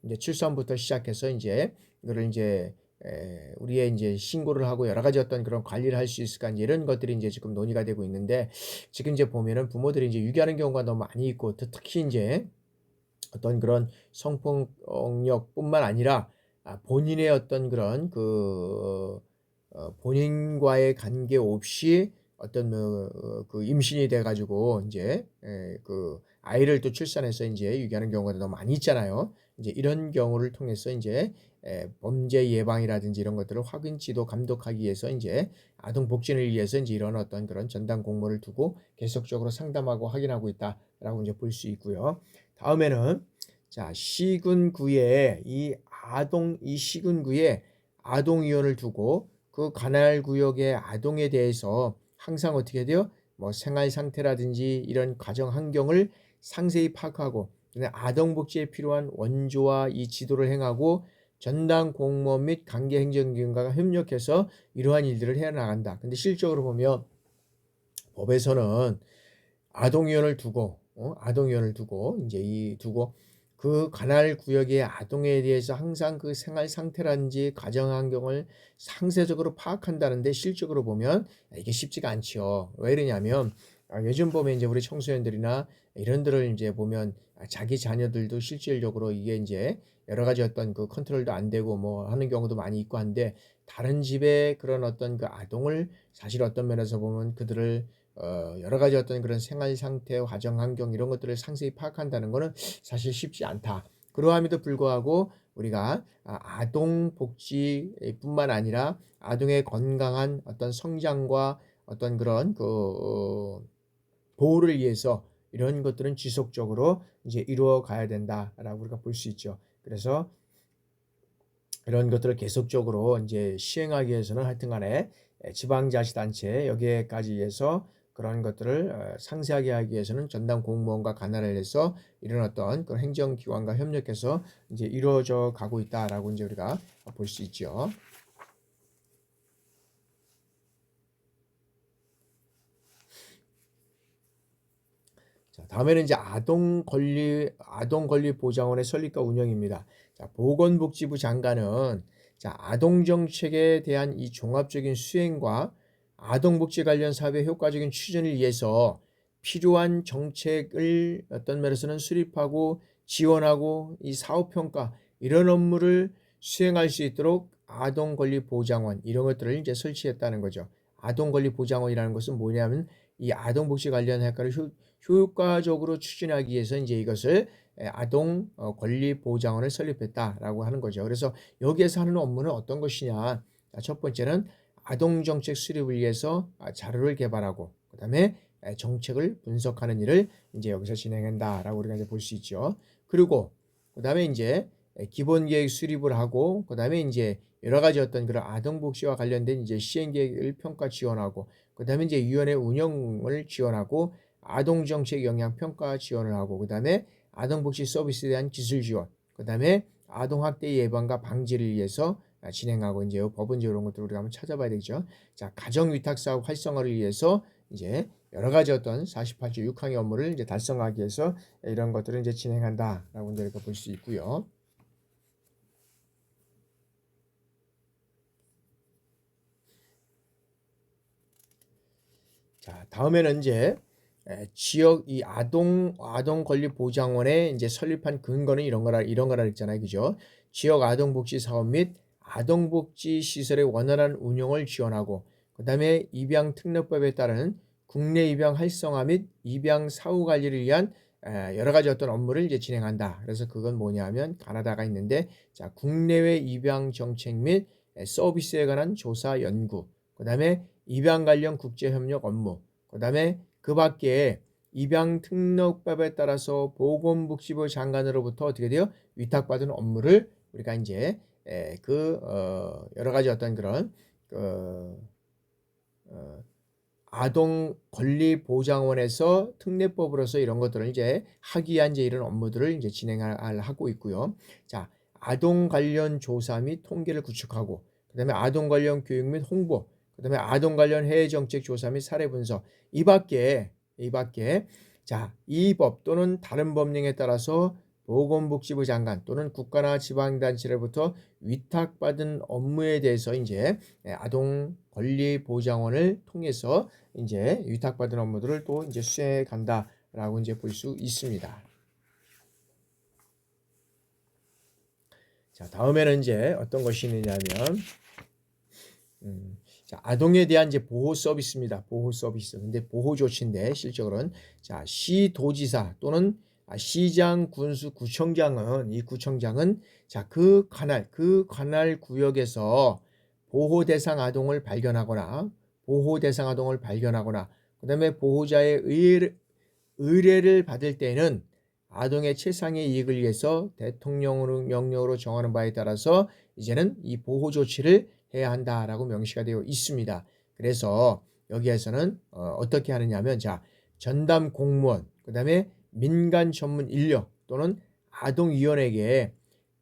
이제 출산부터 시작해서 이제 이거를 이제 우리의 이제 신고를 하고 여러 가지 어떤 그런 관리를 할 수 있을까 이제 이런 것들이 이제 지금 논의가 되고 있는데 지금 이제 보면은 부모들이 이제 유기하는 경우가 너무 많이 있고 특히 이제 어떤 그런 성폭력뿐만 아니라 본인의 어떤 그런 본인과의 관계 없이 어떤 그 임신이 돼 가지고 이제 그 아이를 또 출산해서 이제 유기하는 경우가 너무 많이 있잖아요. 이제 이런 경우를 통해서 이제 범죄 예방이라든지 이런 것들을 확인 지도 감독하기 위해서 이제 아동 복지를 위해서 이제 이런 어떤 그런 전담 공무원을 두고 계속적으로 상담하고 확인하고 있다라고 이제 볼 수 있고요. 다음에는 자, 시군구에 이 시군구에 아동위원을 두고 그 관할 구역의 아동에 대해서 항상 어떻게 돼요? 뭐 생활 상태라든지 이런 가정 환경을 상세히 파악하고 아동 복지에 필요한 원조와 이 지도를 행하고 전담 공무원 및 관계 행정기관과 협력해서 이러한 일들을 해 나간다. 근데 실적으로 보면 법에서는 아동위원을 두고 아동위원을 두고 이제 이 두고 그 관할 구역의 아동에 대해서 항상 그 생활 상태라든지 가정 환경을 상세적으로 파악한다는데 실적으로 보면 이게 쉽지가 않죠. 왜 그러냐면 요즘 보면 이제 우리 청소년들이나 이런들을 이제 보면 자기 자녀들도 실질적으로 이게 이제 여러 가지 어떤 그 컨트롤도 안 되고 뭐 하는 경우도 많이 있고 한데 다른 집에 그런 어떤 그 아동을 사실 어떤 면에서 보면 그들을 여러 가지 어떤 그런 생활 상태, 가정 환경 이런 것들을 상세히 파악한다는 것은 사실 쉽지 않다. 그러함에도 불구하고 우리가 아동 복지뿐만 아니라 아동의 건강한 어떤 성장과 어떤 그런 보호를 위해서 이런 것들은 지속적으로 이제 이루어 가야 된다라고 우리가 볼 수 있죠. 그래서 이런 것들을 계속적으로 이제 시행하기 위해서는 하여튼간에 지방자치단체 여기에까지 해서 그런 것들을 상세하게 하기 위해서는 전담 공무원과 관할을 해서 이런 어떤 그 행정기관과 협력해서 이제 이루어져 가고 있다라고 이제 우리가 볼 수 있죠. 자, 다음에는 이제 아동권리보장원의 설립과 운영입니다. 자, 보건복지부 장관은 자, 아동정책에 대한 이 종합적인 수행과 아동복지 관련 사업의 효과적인 추진을 위해서 필요한 정책을 어떤 면에서는 수립하고 지원하고 이 사업평가 이런 업무를 수행할 수 있도록 아동권리보장원 이런 것들을 이제 설치했다는 거죠. 아동권리보장원이라는 것은 뭐냐면 이 아동복지 관련 효과를 효과적으로 추진하기 위해서 이제 이것을 아동 권리 보장원을 설립했다라고 하는 거죠. 그래서 여기에서 하는 업무는 어떤 것이냐? 첫 번째는 아동 정책 수립을 위해서 자료를 개발하고 그다음에 정책을 분석하는 일을 이제 여기서 진행한다라고 우리가 이제 볼 수 있죠. 그리고 그다음에 이제 기본 계획 수립을 하고 그다음에 이제 여러 가지 어떤 그런 아동 복지와 관련된 이제 시행 계획을 평가 지원하고 그다음에 이제 위원회 운영을 지원하고 아동정책 영향 평가 지원을 하고 그다음에 아동복지 서비스에 대한 기술 지원 그다음에 아동학대 예방과 방지를 위해서 진행하고 이제 법은 이런 것들 우리가 한번 찾아봐야 되죠. 자, 가정위탁 사업 활성화를 위해서 이제 여러 가지 어떤 48조 6항의 업무를 이제 달성하기 위해서 이런 것들을 이제 진행한다라고 이제 볼 수 있고요. 자, 다음에는 이제 지역 이 아동 권리 보장원에 이제 설립한 근거는 이런 거라 했잖아요. 그죠? 지역 아동 복지 사업 및 아동 복지 시설의 원활한 운영을 지원하고 그다음에 입양 특례법에 따른 국내 입양 활성화 및 입양 사후 관리를 위한 여러 가지 어떤 업무를 이제 진행한다. 그래서 그건 뭐냐면 가나다가 있는데 자, 국내외 입양 정책 및 서비스에 관한 조사 연구, 그다음에 입양 관련 국제 협력 업무, 그다음에 그 밖에 입양 등록법에 따라서 보건복지부 장관으로부터 어떻게 돼요? 위탁받은 업무를 우리가 이제 여러 가지 어떤 그런 그 아동 권리 보장원에서 특례법으로서 이런 것들을 이제 하기 위한 이제 이런 업무들을 이제 하고 있고요. 자, 아동 관련 조사 및 통계를 구축하고, 그다음에 아동 관련 교육 및 홍보, 그다음에 아동 관련 해외 정책 조사 및 사례 분석. 이 밖에 자, 이 법 또는 다른 법령에 따라서 보건복지부 장관 또는 국가나 지방단체로부터 위탁받은 업무에 대해서 이제 아동 권리 보장원을 통해서 이제 위탁받은 업무들을 또 이제 수행해 간다라고 이제 볼 수 있습니다. 자, 다음에는 이제 어떤 것이 있느냐면 자, 아동에 대한 이제 보호 서비스입니다. 보호 서비스. 근데 보호 조치인데 실적으로는 자, 시도지사 또는 시장, 군수, 구청장은 이 구청장은 자, 그 관할 구역에서 보호 대상 아동을 발견하거나 그다음에 보호자의 의뢰를 받을 때는 아동의 최상의 이익을 위해서 대통령으로 명령으로 정하는 바에 따라서 이제는 이 보호 조치를 해야 한다라고 명시가 되어 있습니다. 그래서 여기에서는 어떻게 하느냐면 자, 전담 공무원, 그다음에 민간 전문 인력 또는 아동위원회에게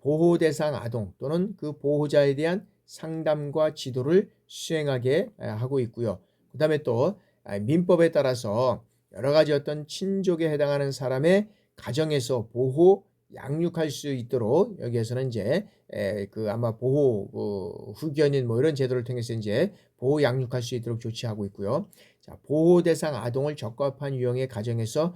보호 대상 아동 또는 그 보호자에 대한 상담과 지도를 수행하게 하고 있고요. 그다음에 또 민법에 따라서 여러 가지 어떤 친족에 해당하는 사람의 가정에서 보호 양육할 수 있도록 여기에서는 이제 아마 보호 후견인 뭐 이런 제도를 통해서 이제 보호 양육할 수 있도록 조치하고 있고요. 자, 보호 대상 아동을 적합한 유형의 가정에서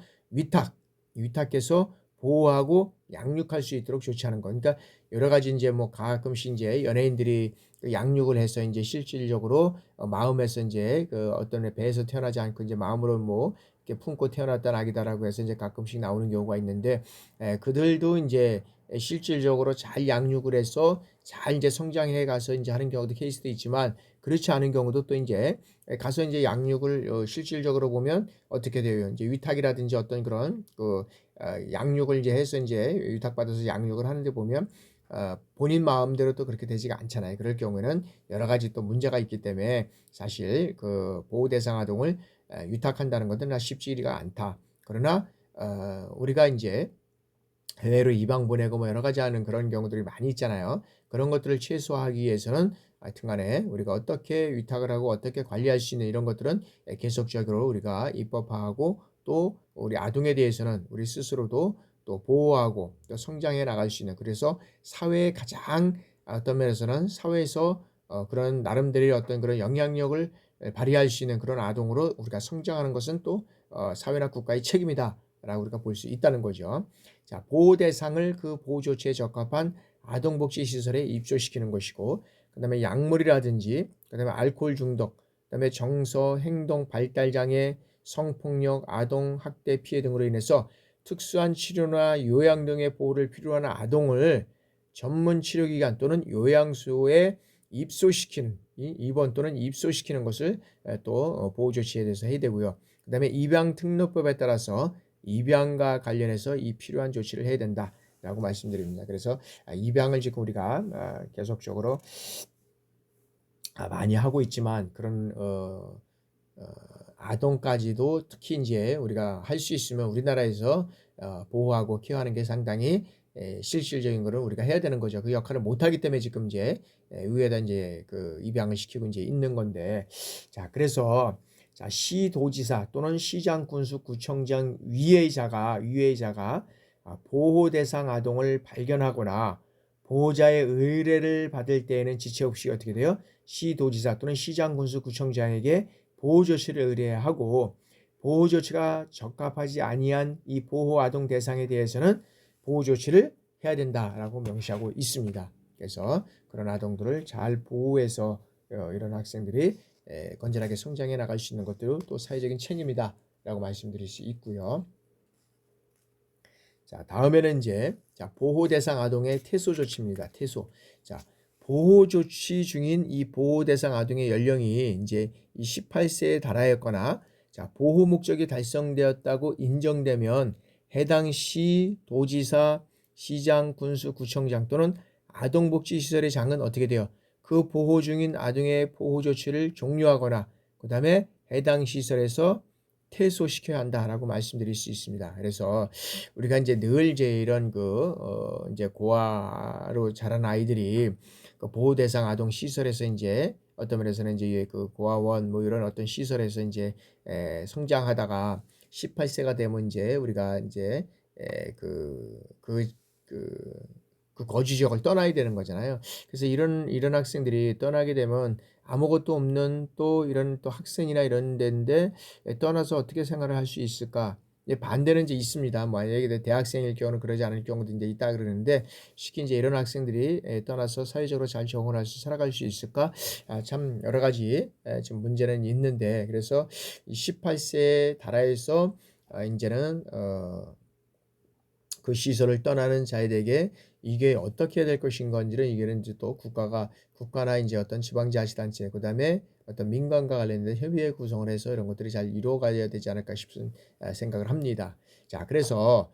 위탁해서 보호하고 양육할 수 있도록 조치하는 거. 그러니까 여러 가지 이제 뭐 가끔씩 이제 연예인들이 양육을 해서 이제 실질적으로 마음에서 이제 그 어떤 배에서 태어나지 않고 이제 마음으로 뭐 이렇게 품고 태어났던 아기다라고 해서 이제 가끔씩 나오는 경우가 있는데 그들도 이제 실질적으로 잘 양육을 해서 잘 이제 성장해 가서 이제 하는 경우도 케이스도 있지만 그렇지 않은 경우도 또 이제 가서 이제 양육을 실질적으로 보면 어떻게 돼요? 이제 위탁이라든지 어떤 그런 양육을 이제 해서 이제 위탁받아서 양육을 하는데 보면 본인 마음대로 또 그렇게 되지가 않잖아요. 그럴 경우에는 여러 가지 또 문제가 있기 때문에 사실 그 보호 대상 아동을 위탁한다는 것은 쉽지가 않다. 그러나 우리가 이제 해외로 이방 보내고 뭐 여러 가지 하는 그런 경우들이 많이 있잖아요. 그런 것들을 최소화하기 위해서는 하여튼간에 우리가 어떻게 위탁을 하고 어떻게 관리할 수 있는 이런 것들은 계속적으로 우리가 입법화하고 또 우리 아동에 대해서는 우리 스스로도 또 보호하고 또 성장해 나갈 수 있는 그래서 사회에 가장 어떤 면에서는 사회에서 그런 나름대로의 어떤 그런 영향력을 발휘할 수 있는 그런 아동으로 우리가 성장하는 것은 또 사회나 국가의 책임이다라고 우리가 볼 수 있다는 거죠. 자, 보호 대상을 그 보호 조치에 적합한 아동복지 시설에 입소시키는 것이고, 그다음에 약물이라든지, 그다음에 알코올 중독, 그다음에 정서, 행동 발달 장애, 성폭력, 아동 학대 피해 등으로 인해서 특수한 치료나 요양 등의 보호를 필요한 아동을 전문 치료기관 또는 요양소에 입소시키는 입원 또는 입소시키는 것을 또 보호 조치에 대해서 해야 되고요. 그다음에 입양 특례법에 따라서 입양과 관련해서 이 필요한 조치를 해야 된다라고 말씀드립니다. 그래서 입양을 지금 우리가 계속적으로 많이 하고 있지만 그런 아동까지도 특히 이제 우리가 할 수 있으면 우리나라에서 보호하고 케어하는 게 상당히 실질적인 거를 우리가 해야 되는 거죠. 그 역할을 못 하기 때문에 지금 이제 의회에다 이제 그 입양을 시키고 이제 있는 건데 자, 그래서 자, 시도지사 또는 시장, 군수, 구청장 위의자가 보호 대상 아동을 발견하거나 보호자의 의뢰를 받을 때에는 지체 없이 어떻게 돼요? 시도지사 또는 시장, 군수, 구청장에게 보호 조치를 의뢰해야 하고 보호 조치가 적합하지 아니한 이 보호 아동 대상에 대해서는 보호 조치를 해야 된다라고 명시하고 있습니다. 그래서 그런 아동들을 잘 보호해서 이런 학생들이 건전하게 성장해 나갈 수 있는 것도 또 사회적인 책임이다라고 말씀드릴 수 있고요. 자, 다음에는 이제 보호 대상 아동의 퇴소 조치입니다. 퇴소. 자, 보호 조치 중인 이 보호 대상 아동의 연령이 이제 18세에 달하였거나 보호 목적이 달성되었다고 인정되면 해당 시, 도지사, 시장, 군수, 구청장 또는 아동복지시설의 장은 어떻게 돼요? 그 보호 중인 아동의 보호 조치를 종료하거나 그 다음에 해당 시설에서 퇴소시켜야 한다라고 말씀드릴 수 있습니다. 그래서 우리가 이제 늘 이제 이런 이제 고아로 자란 아이들이 그 보호 대상 아동 시설에서 이제 어떤 면에서는 이제 그 고아원 뭐 이런 어떤 시설에서 이제 성장하다가 18세가 되면 이제 우리가 이제 그 거주 지역을 떠나야 되는 거잖아요. 그래서 이런 학생들이 떠나게 되면 아무것도 없는 또 이런 또 학생이나 이런 데인데 떠나서 어떻게 생활을 할 수 있을까? 반대는 이제 있습니다. 만약에 대학생일 경우는 그러지 않을 경우도 이제 있다 그러는데 특히 이제 이런 학생들이 떠나서 사회적으로 잘 적응할 수 살아갈 수 있을까? 참 여러 가지 지금 문제는 있는데 그래서 18세에 달하여서 이제는 그 시설을 떠나는 자들에게 이게 어떻게 해야 될 것인 건지를 이게는 이제 또 국가나 이제 어떤 지방자치단체 그다음에 어떤 민간과 관련된 협의회 구성을 해서 이런 것들이 잘 이루어가야 되지 않을까 싶은 생각을 합니다. 자, 그래서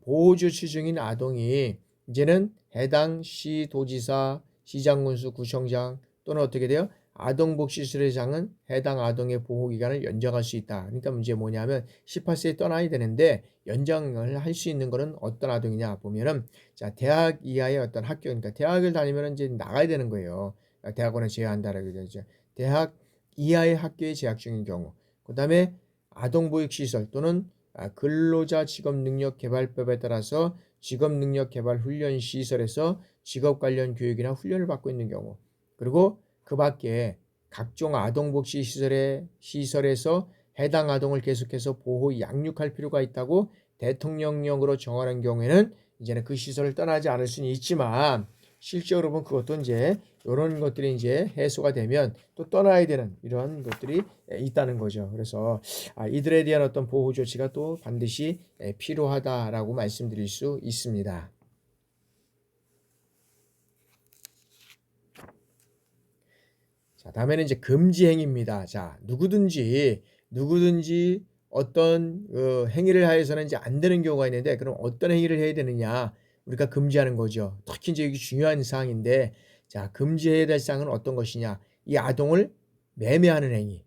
보호 조치 중인 아동이 이제는 해당 시 도지사, 시장군수, 구청장 또는 어떻게 돼요? 아동복지시설장은 해당 아동의 보호기간을 연장할 수 있다. 그러니까 문제 뭐냐면 18세에 떠나야 되는데 연장을 할 수 있는 것은 어떤 아동이냐 보면은 대학 이하의 어떤 학교 그러니까 대학을 다니면 이제 나가야 되는 거예요. 대학원을 제외한다라고 되죠. 대학 이하의 학교에 재학 중인 경우. 그다음에 아동보육시설 또는 근로자 직업능력개발법에 따라서 직업능력개발훈련 시설에서 직업 관련 교육이나 훈련을 받고 있는 경우. 그리고 그 밖에 각종 아동복지 시설에서 해당 아동을 계속해서 보호 양육할 필요가 있다고 대통령령으로 정하는 경우에는 이제는 그 시설을 떠나지 않을 수는 있지만 실제로 보면 그것도 이제 이런 것들이 이제 해소가 되면 또 떠나야 되는 이런 것들이 있다는 거죠. 그래서 이들에 대한 어떤 보호 조치가 또 반드시 필요하다라고 말씀드릴 수 있습니다. 자, 다음에는 이제 금지 행위입니다. 자, 누구든지 어떤 행위를 하여서는 이제 안 되는 경우가 있는데 그럼 어떤 행위를 해야 되느냐? 우리가 금지하는 거죠. 특히 이제 이게 중요한 사항인데 자, 금지해야 될 사항은 어떤 것이냐? 이 아동을 매매하는 행위.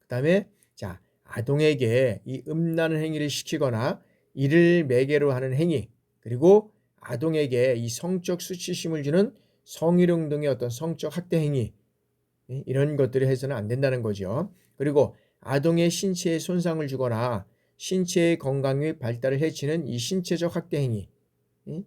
그다음에 자, 아동에게 이 음란한 행위를 시키거나 이를 매개로 하는 행위. 그리고 아동에게 이 성적 수치심을 주는 성희롱 등의 어떤 성적 학대 행위. 이런 것들을 해서는 안 된다는 거죠. 그리고 아동의 신체에 손상을 주거나 신체의 건강 및 발달을 해치는 이 신체적 학대 행위,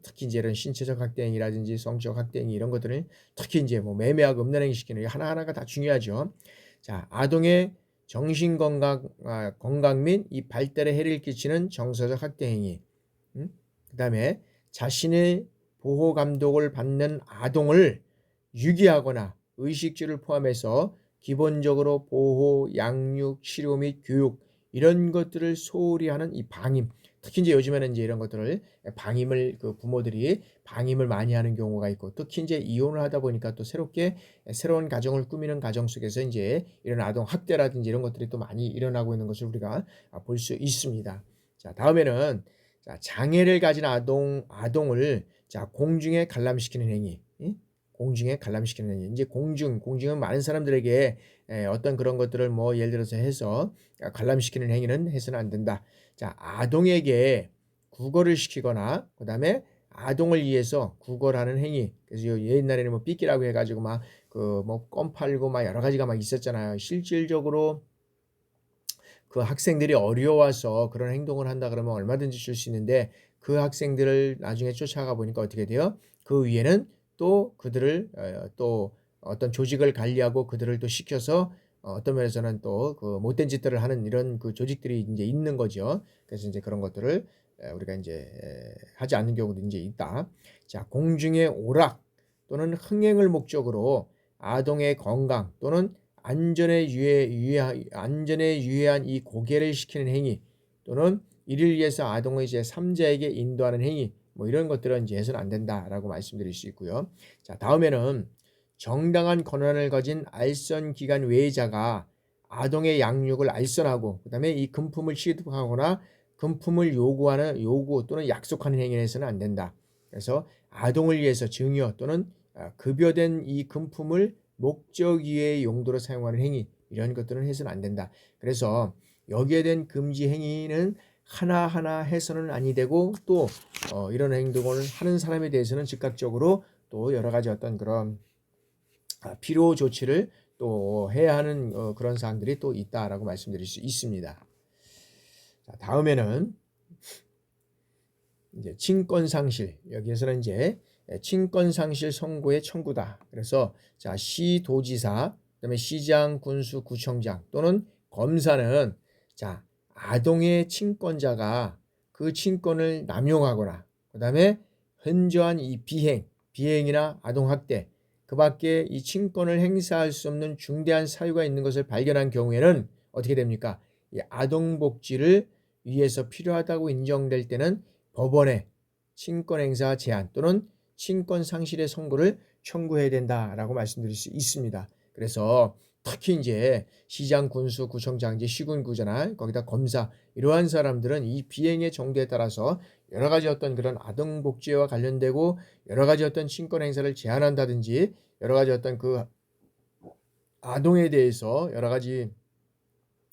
특히 이제 이런 신체적 학대 행위라든지 성적 학대 행위 이런 것들은 특히 이제 뭐 매매하고 음란행위 시키는 하나하나가 다 중요하죠. 자, 아동의 정신 건강 및 이 발달에 해를 끼치는 정서적 학대 행위, 그다음에 자신의 보호 감독을 받는 아동을 유기하거나 의식주를 포함해서 기본적으로 보호, 양육, 치료 및 교육 이런 것들을 소홀히 하는 이 방임. 특히 이제 요즘에는 이제 이런 것들을 방임을 부모들이 방임을 많이 하는 경우가 있고 특히 이제 이혼을 하다 보니까 또 새로운 가정을 꾸미는 가정 속에서 이제 이런 아동 학대라든지 이런 것들이 또 많이 일어나고 있는 것을 우리가 볼 수 있습니다. 자, 다음에는 장애를 가진 아동을 공중에 관람시키는 행위. 공중에 관람시키는 행위. 이제 공중은 많은 사람들에게 어떤 그런 것들을 뭐 예를 들어서 해서 관람시키는 행위는 해서는 안 된다. 자, 아동에게 구걸을 시키거나 그다음에 아동을 위해서 구걸하는 행위. 그래서 옛날에는 뭐 삐끼라고 해가지고 막 뭐 껌 팔고 막 여러 가지가 막 있었잖아요. 실질적으로 그 학생들이 어려워서 그런 행동을 한다 그러면 얼마든지 줄 수 있는데 그 학생들을 나중에 쫓아가 보니까 어떻게 돼요? 그 위에는 또 그들을 또 어떤 조직을 관리하고 그들을 또 시켜서 어떤 면에서는 또 그 못된 짓들을 하는 이런 그 조직들이 이제 있는 거죠. 그래서 이제 그런 것들을 우리가 이제 하지 않는 경우도 이제 있다. 자, 공중의 오락 또는 흥행을 목적으로 아동의 건강 또는 안전에 유해한 이 고개를 시키는 행위 또는 이를 위해서 아동의 이제 3자에게 인도하는 행위 뭐 이런 것들은 이제 해서는 안 된다라고 말씀드릴 수 있고요. 자, 다음에는 정당한 권한을 가진 알선 기관 외자가 아동의 양육을 알선하고 그다음에 이 금품을 취득하거나 금품을 요구 또는 약속하는 행위를 해서는 안 된다. 그래서 아동을 위해서 증여 또는 급여된 이 금품을 목적 이외의 용도로 사용하는 행위 이런 것들은 해서는 안 된다. 그래서 여기에 대한 금지 행위는 하나하나 해서는 아니 되고 또 이런 행동을 하는 사람에 대해서는 즉각적으로 또 여러 가지 어떤 그런 필요 조치를 또 해야 하는 그런 사항들이 또 있다라고 말씀드릴 수 있습니다. 자, 다음에는 이제 친권상실 여기에서는 이제 친권상실 선고의 청구다. 그래서 자, 시도지사, 그다음에 시장, 군수, 구청장 또는 검사는 자, 아동의 친권자가 그 친권을 남용하거나 그다음에 현저한 이 비행이나 아동 학대 그 밖에 이 친권을 행사할 수 없는 중대한 사유가 있는 것을 발견한 경우에는 어떻게 됩니까? 이 아동 복지를 위해서 필요하다고 인정될 때는 법원에 친권 행사 제한 또는 친권 상실의 선고를 청구해야 된다라고 말씀드릴 수 있습니다. 그래서 특히 이제 시장, 군수, 구청장, 이제 시군구잖아. 거기다 검사 이러한 사람들은 이 비행의 정도에 따라서 여러 가지 어떤 그런 아동 복지와 관련되고 여러 가지 어떤 친권 행사를 제한한다든지 여러 가지 어떤 그 아동에 대해서 여러 가지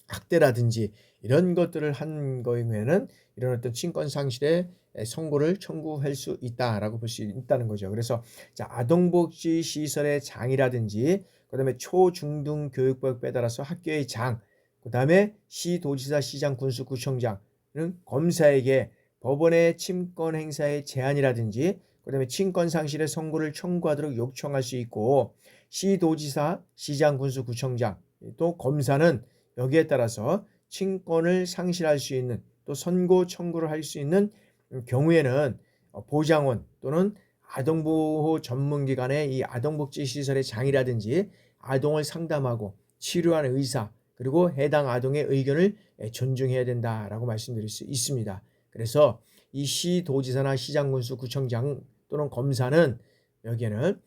학대라든지 이런 것들을 한 거에는 이런 어떤 친권 상실의 선고를 청구할 수 있다라고 볼 수 있다는 거죠. 그래서 자, 아동복지 시설의 장이라든지 그다음에 초중등 교육법에 따라서 학교의 장, 그다음에 시도지사, 시장, 군수, 구청장은 검사에게 법원의 친권 행사의 제한이라든지 그다음에 친권 상실의 선고를 청구하도록 요청할 수 있고 시도지사, 시장, 군수, 구청장 또 검사는 여기에 따라서 친권을 상실할 수 있는 또 선고 청구를 할 수 있는 경우에는 보장원 또는 아동보호 전문기관의 이 아동복지시설의 장이라든지 아동을 상담하고 치료하는 의사 그리고 해당 아동의 의견을 존중해야 된다라고 말씀드릴 수 있습니다. 그래서 이 시도지사나 시장군수 구청장 또는 검사는 여기에는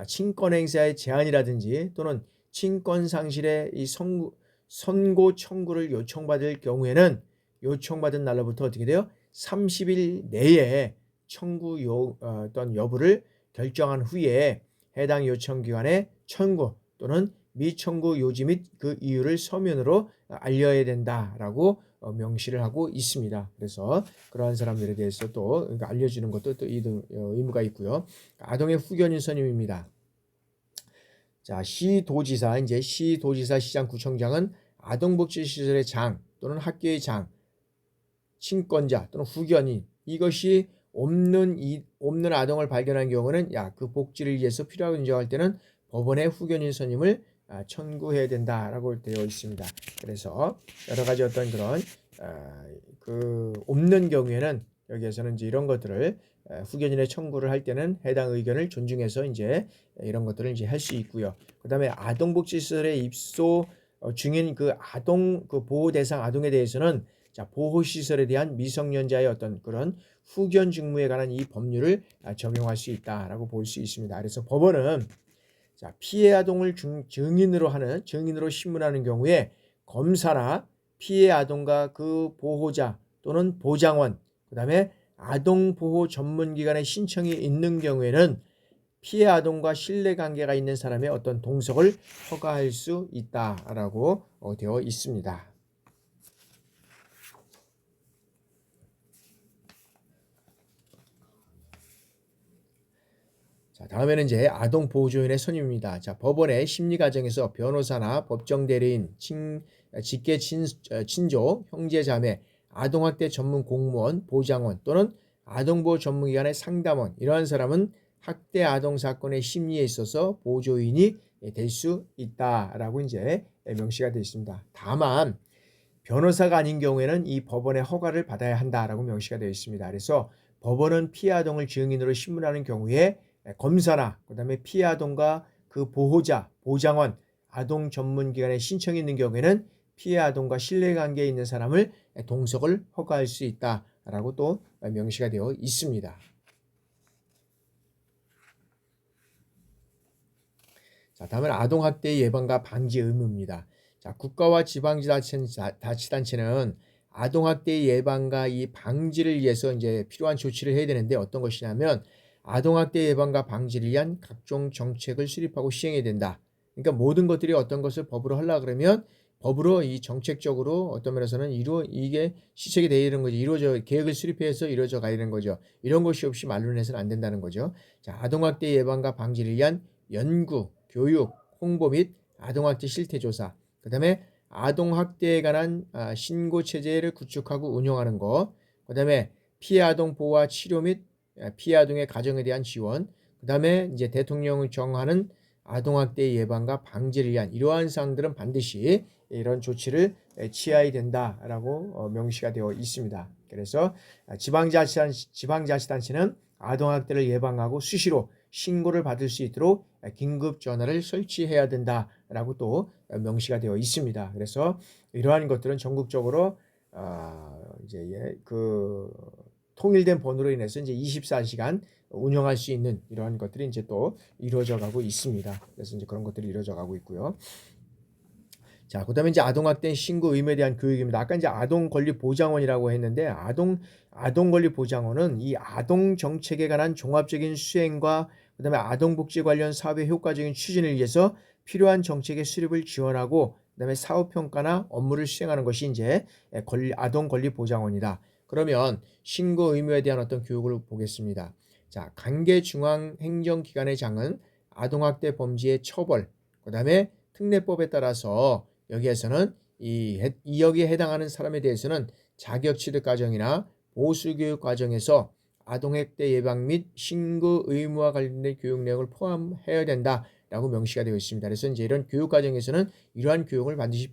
친권 행사의 제한이라든지 또는 친권 상실의 이 선고 청구를 요청받을 경우에는 요청받은 날로부터 어떻게 돼요? 30일 내에 청구 어떤 여부를 결정한 후에 해당 요청기관에 청구 또는 미청구 요지 및 그 이유를 서면으로 알려야 된다라고 명시를 하고 있습니다. 그래서 그러한 사람들에 대해서 또 알려주는 것도 또 의무가 있고요. 아동의 후견인 선임입니다. 자, 시도지사, 시장, 구청장은 아동복지시설의 장 또는 학교의 장, 친권자 또는 후견인 이것이 없는 아동을 발견한 경우는 그 복지를 위해서 필요하고 인정할 때는 법원의 후견인 선임을 청구해야 된다라고 되어 있습니다. 그래서 여러 가지 어떤 그런 없는 경우에는 여기에서는 이제 이런 것들을 후견인의 청구를 할 때는 해당 의견을 존중해서 이제 이런 것들을 이제 할 수 있고요. 그다음에 아동복지시설에 입소 중인 그 아동 보호 대상 아동에 대해서는 보호시설에 대한 미성년자의 어떤 그런 후견 직무에 관한 이 법률을 적용할 수 있다라고 볼 수 있습니다. 그래서 법원은 피해 아동을 증인으로 신문하는 경우에 검사나 피해 아동과 그 보호자 또는 보장원, 그다음에 아동보호 전문기관의 신청이 있는 경우에는 피해 아동과 신뢰관계가 있는 사람의 어떤 동석을 허가할 수 있다라고 되어 있습니다. 자, 다음에는 이제 아동보호조인의 선임입니다. 자, 법원의 심리과정에서 변호사나 법정대리인, 직계 친족, 형제자매, 아동학대 전문 공무원, 보장원 또는 아동보호 전문기관의 상담원 이러한 사람은 학대 아동 사건의 심리에 있어서 보조인이 될 수 있다라고 이제 명시가 되어 있습니다. 다만 변호사가 아닌 경우에는 이 법원의 허가를 받아야 한다라고 명시가 되어 있습니다. 그래서 법원은 피해 아동을 증인으로 신문하는 경우에 검사나 그다음에 피해 아동과 그 보호자, 보장원, 아동 전문 기관에 신청이 있는 경우에는 피해 아동과 신뢰관계에 있는 사람을 동석을 허가할 수 있다라고 또 명시가 되어 있습니다. 자, 다음은 아동학대 예방과 방지 의무입니다. 자, 국가와 지방자치단체는 아동학대 예방과 이 방지를 위해서 이제 필요한 조치를 해야 되는데 어떤 것이냐면 아동학대 예방과 방지를 위한 각종 정책을 수립하고 시행해야 된다. 그러니까 모든 것들이 어떤 것을 법으로 하려 그러면 법으로 이 정책적으로 어떤 면에서는 이게 시책이 되어 있는 거죠. 이루어져 계획을 수립해서 이루어져 가야 되는 거죠. 이런 것이 없이 말로는 해서는 안 된다는 거죠. 자, 아동학대 예방과 방지를 위한 연구, 교육, 홍보 및 아동학대 실태조사, 그 다음에 아동학대에 관한 신고 체제를 구축하고 운영하는 것, 그 다음에 피해 아동 보호와 치료 및 피해 아동의 가정에 대한 지원, 그 다음에 이제 대통령이 정하는 아동학대 예방과 방지를 위한 이러한 사항들은 반드시 이런 조치를 취해야 된다라고 명시가 되어 있습니다. 그래서 지방자치단체는 아동학대를 예방하고 수시로 신고를 받을 수 있도록 긴급 전화를 설치해야 된다라고 또 명시가 되어 있습니다. 그래서 이러한 것들은 전국적으로 이제 그 통일된 번호로 인해서 이제 24시간 운영할 수 있는 이러한 것들이 이제 또 이루어져 가고 있습니다. 그래서 이제 그런 것들이 이루어져 가고 있고요. 자, 그다음에 이제 아동학대 신고 의무에 대한 교육입니다. 아까 이제 아동권리보장원이라고 했는데 아동권리보장원은 이 아동 정책에 관한 종합적인 수행과 그다음에 아동복지 관련 사업의 효과적인 추진을 위해서 필요한 정책의 수립을 지원하고 그다음에 사업 평가나 업무를 수행하는 것이 이제 아동권리보장원이다. 그러면 신고 의무에 대한 어떤 교육을 보겠습니다. 자, 관계 중앙 행정기관의 장은 아동학대 범죄의 처벌, 그다음에 특례법에 따라서 여기에서는 여기에 해당하는 사람에 대해서는 자격 취득 과정이나 보수교육 과정에서 아동학대 예방 및 신고 의무와 관련된 교육 내용을 포함해야 된다라고 명시가 되어 있습니다. 그래서 이제 이런 교육 과정에서는 이러한 교육을 반드시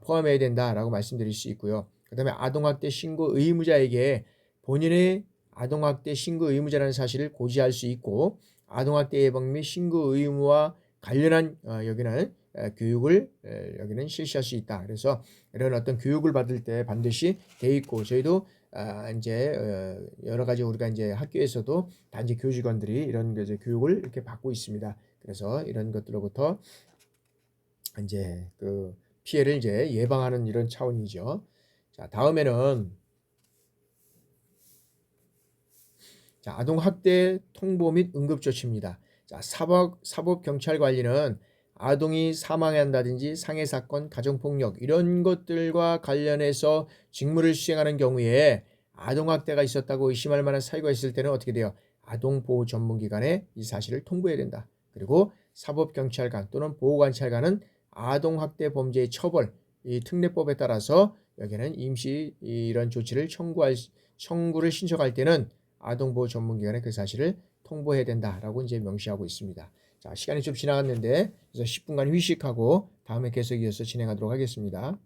포함해야 된다라고 말씀드릴 수 있고요. 그다음에 아동학대 신고 의무자에게 본인의 아동학대 신고 의무자라는 사실을 고지할 수 있고 아동학대 예방 및 신고 의무와 관련한 여기는 교육을 여기는 실시할 수 있다. 그래서 이런 어떤 교육을 받을 때 반드시 돼 있고 저희도 이제 여러 가지 우리가 이제 학교에서도 단지 교직원들이 이런 이제 교육을 이렇게 받고 있습니다. 그래서 이런 것들로부터 이제 그 피해를 이제 예방하는 이런 차원이죠. 자, 다음에는 자, 아동학대 통보 및 응급조치입니다. 자, 사법경찰관리는 아동이 사망한다든지 상해사건, 가정폭력 이런 것들과 관련해서 직무를 수행하는 경우에 아동학대가 있었다고 의심할 만한 사유가 있을 때는 어떻게 돼요? 아동보호전문기관에 이 사실을 통보해야 된다. 그리고 사법경찰관 또는 보호관찰관은 아동학대 범죄의 처벌, 이 특례법에 따라서 여기는 임시 이런 조치를 청구를 신청할 때는 아동보호 전문기관에 그 사실을 통보해야 된다라고 이제 명시하고 있습니다. 자, 시간이 좀 지나갔는데 그래서 10분간 휴식하고 다음에 계속 이어서 진행하도록 하겠습니다.